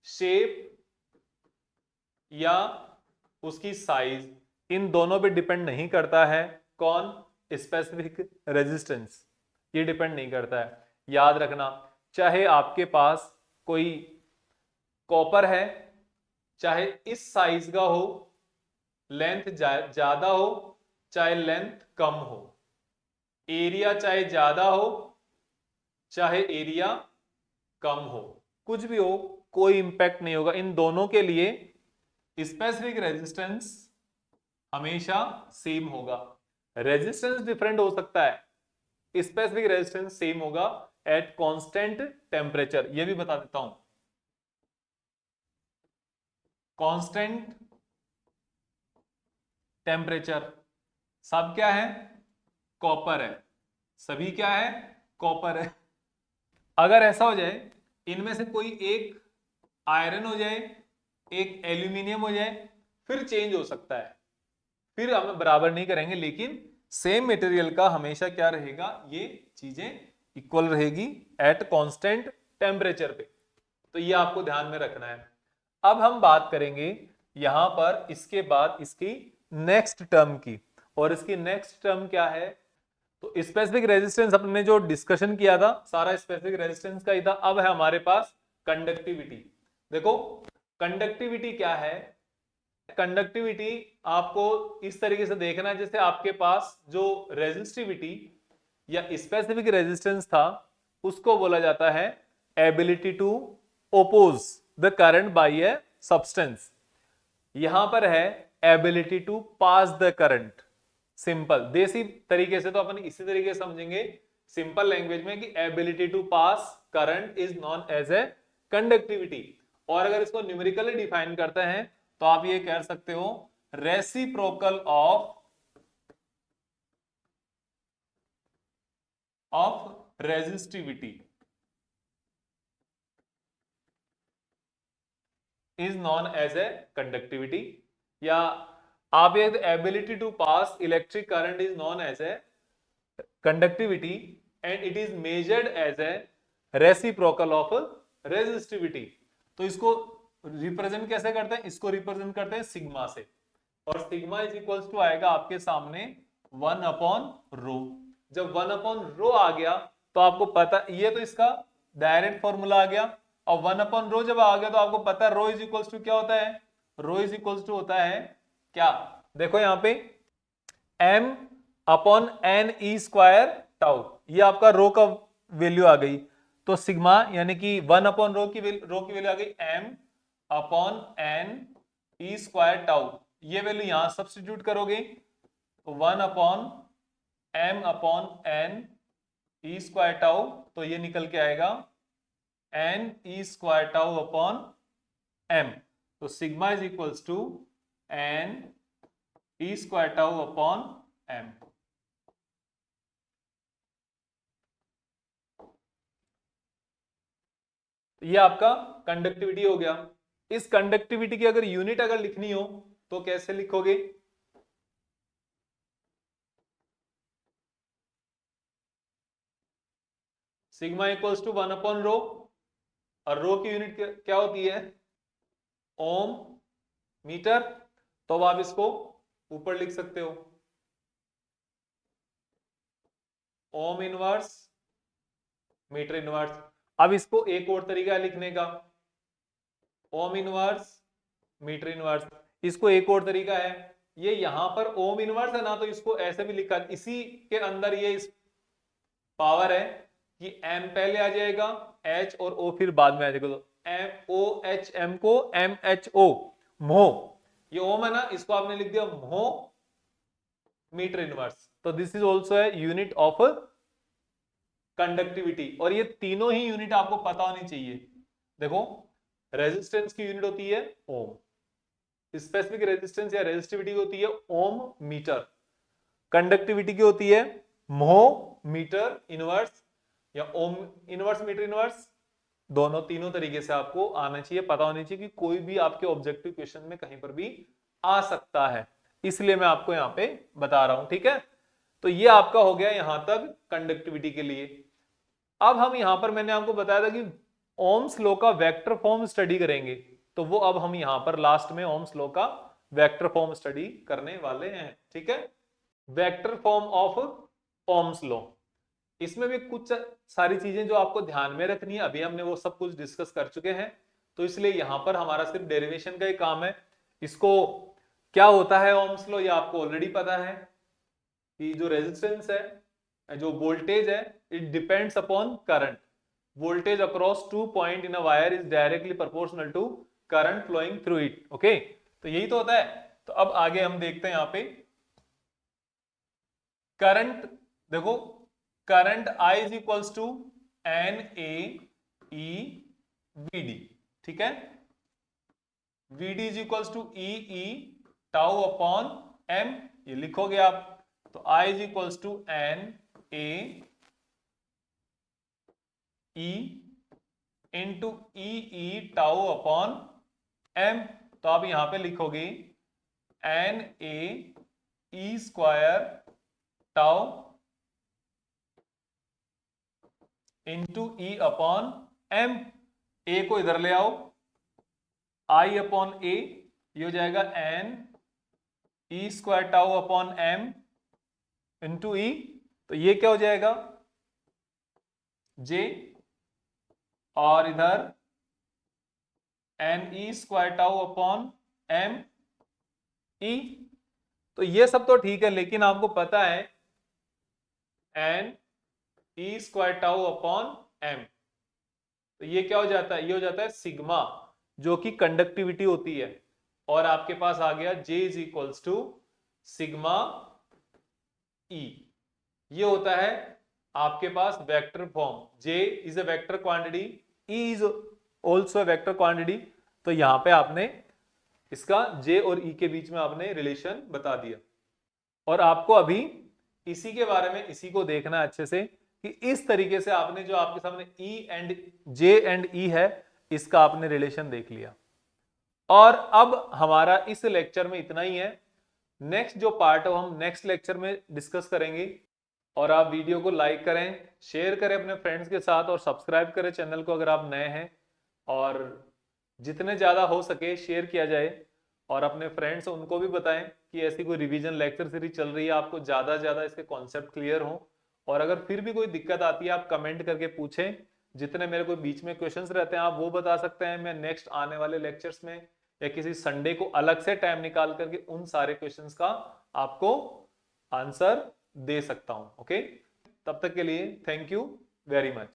शेप या उसकी साइज, इन दोनों पे डिपेंड नहीं करता है कौन, स्पेसिफिक रेजिस्टेंस, ये डिपेंड नहीं करता है। याद रखना, चाहे आपके पास कोई कॉपर है, चाहे इस साइज का हो, लेंथ ज्यादा हो चाहे लेंथ कम हो, एरिया चाहे ज्यादा हो चाहे एरिया कम हो, कुछ भी हो, कोई इंपैक्ट नहीं होगा। इन दोनों के लिए स्पेसिफिक रेजिस्टेंस हमेशा सेम होगा। रेजिस्टेंस डिफरेंट हो सकता है, स्पेसिफिक रेजिस्टेंस सेम होगा एट कांस्टेंट टेम्परेचर। ये भी बता देता हूं, कांस्टेंट टेम्परेचर सब क्या है, कॉपर है, सभी क्या है, कॉपर है। अगर ऐसा हो जाए इनमें से कोई एक आयरन हो जाए, एक एल्यूमिनियम हो जाए, फिर चेंज हो सकता है, फिर हम बराबर नहीं करेंगे, लेकिन सेम मटेरियल का हमेशा क्या रहेगा, ये चीजें इक्वल रहेगी एट कांस्टेंट टेम्परेचर पे। तो ये आपको ध्यान में रखना है। अब हम बात करेंगे यहां पर इसके बाद इसकी नेक्स्ट टर्म की, और इसकी नेक्स्ट टर्म क्या है? तो स्पेसिफिक रेजिस्टेंस अपने जो डिस्कशन किया था सारा स्पेसिफिक रेजिस्टेंस का ही था। अब है हमारे पास कंडक्टिविटी। देखो कंडक्टिविटी क्या है? कंडक्टिविटी आपको इस तरीके से देखना है जैसे आपके पास जो रेजिस्टिविटी या स्पेसिफिक रेजिस्टेंस था उसको बोला जाता है ability to oppose the current by a substance. यहां पर है ability to pass the current. Simple देसी तरीके से तो अपन इसी तरीके से समझेंगे सिंपल लैंग्वेज में कि ability to pass current is known as a conductivity. और अगर इसको न्यूमेरिकली डिफाइन करते हैं तो आप ये कह सकते हो reciprocal of resistivity is known as a conductivity. या आप ये ability to pass electric current is known as a conductivity and it is measured as a reciprocal of resistivity. तो इसको रिप्रेजेंट कैसे करते हैं? इसको रिप्रेजेंट करते हैं सिग्मा से, और सिग्मा इज इक्वल्स टू आएगा आपके सामने 1/रो। जब 1/रो आ गया तो आपको पता, ये तो इसका डायरेक्ट फॉर्मूला आ गया, और 1/रो जब आ गया तो आपको पता है रो इज इक्वल्स टू क्या होता है? रो इज इक्वल्स टू होता है क्या? देखो यहां पे m/n e² टाउ, ये आपका रो का वैल्यू आ गई। तो सिग्मा यानी कि 1/रो की वैल्यू आ गई m/n e² टाउ। ये वैल्यू यहां सब्स्टिट्यूट करोगे तो 1/m/n e² टाउ, तो ये निकल के आएगा n e² tau upon m। तो sigma is equals to n e² tau upon m। ये आपका कंडक्टिविटी हो गया। इस कंडक्टिविटी की अगर यूनिट अगर लिखनी हो तो कैसे लिखोगे? सिग्मा इक्वल्स टू 1/रो, और रो की यूनिट क्या होती है? ओम मीटर। तो अब आप इसको ऊपर लिख सकते हो ओम इनवर्स मीटर इनवर्स। अब इसको एक और तरीका है लिखने का, ओम इनवर्स मीटर इनवर्स। इसको एक और तरीका है, ये यहां पर ओम इनवर्स है ना, तो इसको ऐसे भी लिखा, इसी के अंदर ये इस पावर है कि m पहले आ जाएगा, h और o फिर बाद में आ जाएगा। तो m o h m को m h o म्हो, ये ओम है ना, इसको आपने लिख दिया म्हो मीटर इनवर्स। तो this is also a unit of conductivity, और ये तीनों ही यूनिट आपको पता होनी चाहिए। देखो रेजिस्टेंस की यूनिट होती है ओम, स्पेसिफिक रेजिस्टेंस या रेजिस्टिविटी की होती है ओम मीटर, कंडक्टिविटी की होती है म्हो मीटर इनवर्स या ओम इनवर्स मीटर इनवर्स। दोनों तीनों तरीके से आपको आना चाहिए, पता होनी चाहिए कि कोई भी आपके ऑब्जेक्टिव क्वेश्चन में कहीं पर भी आ सकता है, इसलिए मैं आपको यहां पे बता रहा हूं। ठीक है, तो ये आपका हो गया यहां तक कंडक्टिविटी के लिए। अब हम यहां पर मैंने आपको बताया था कि ओम्स लॉ का वेक्टर फॉर्म स्टडी करेंगे, तो वो अब हम यहां पर लास्ट में ओम्स लॉ का वेक्टर फॉर्म स्टडी करने वाले हैं। ठीक है, vector form of Ohm's law, इसमें भी कुछ सारी चीजें जो आपको ध्यान में रखनी है, अभी हमने वो सब कुछ डिस्कस कर चुके हैं, तो इसलिए यहां पर हमारा सिर्फ डेरिवेशन का ही काम है। इसको क्या होता है ओम्स लॉ, ये आपको ऑलरेडी पता है कि जो रेजिस्टेंस है, जो वोल्टेज है, it depends upon current. Voltage across two point in a wire is directly proportional to current flowing through it. Okay, तो यही तो होता है। तो अब आगे हम देखते हैं यहां पे करंट। देखो current I is equals to N A E V D. ठीक है, v D is equals to e E tau upon M, ये लिखोगे आप। तो I is equals to N A E into e E tau upon M. तो आप यहां पे लिखोगे n A E square tau into E upon m. A को इधर ले आओ, आई अपॉन ए, ये हो जाएगा एन ई square tau upon m into E, तो ये क्या हो जाएगा जे, और इधर एन ई square tau upon m E. तो ये सब तो ठीक है, लेकिन आपको पता है एन ई स्क्वायर टाउ अपॉन एम, तो ये क्या हो जाता है, ये हो जाता है सिग्मा, जो कि कंडक्टिविटी होती है। और आपके पास आ गया J is equals to sigma E, ये होता है आपके पास vector form. J is a vector quantity, E is also a vector quantity. तो यहां पे आपने इसका J और E के बीच में आपने रिलेशन बता दिया। और आपको अभी इसी के बारे में, इसी को देखना है अच्छे से कि इस तरीके से आपने जो आपके सामने E and J and E है, इसका आपने रिलेशन देख लिया। और अब हमारा इस लेक्चर में इतना ही है। नेक्स्ट जो पार्ट है वो हम नेक्स्ट लेक्चर में डिस्कस करेंगे। और आप वीडियो को लाइक करें, शेयर करें अपने फ्रेंड्स के साथ, और सब्सक्राइब करें चैनल को अगर आप नए हैं। और जितने ज़्यादा हो सके शेयर किया जाए, और अपने फ्रेंड्स उनको भी बताएं कि ऐसी कोई रिवीजन लेक्चर सीरीज चल रही है, आपको ज़्यादा से ज़्यादा इसके कॉन्सेप्ट क्लियर हो। और अगर फिर भी कोई दिक्कत आती है आप कमेंट करके पूछें। जितने मेरे को बीच में क्वेश्चंस रहते हैं आप वो बता सकते हैं, मैं नेक्स्ट आने वाले लेक्चर्स में या किसी संडे को अलग से टाइम निकाल करके उन सारे क्वेश्चंस का आपको आंसर दे सकता हूं। ओके, तब तक के लिए थैंक यू वेरी मच।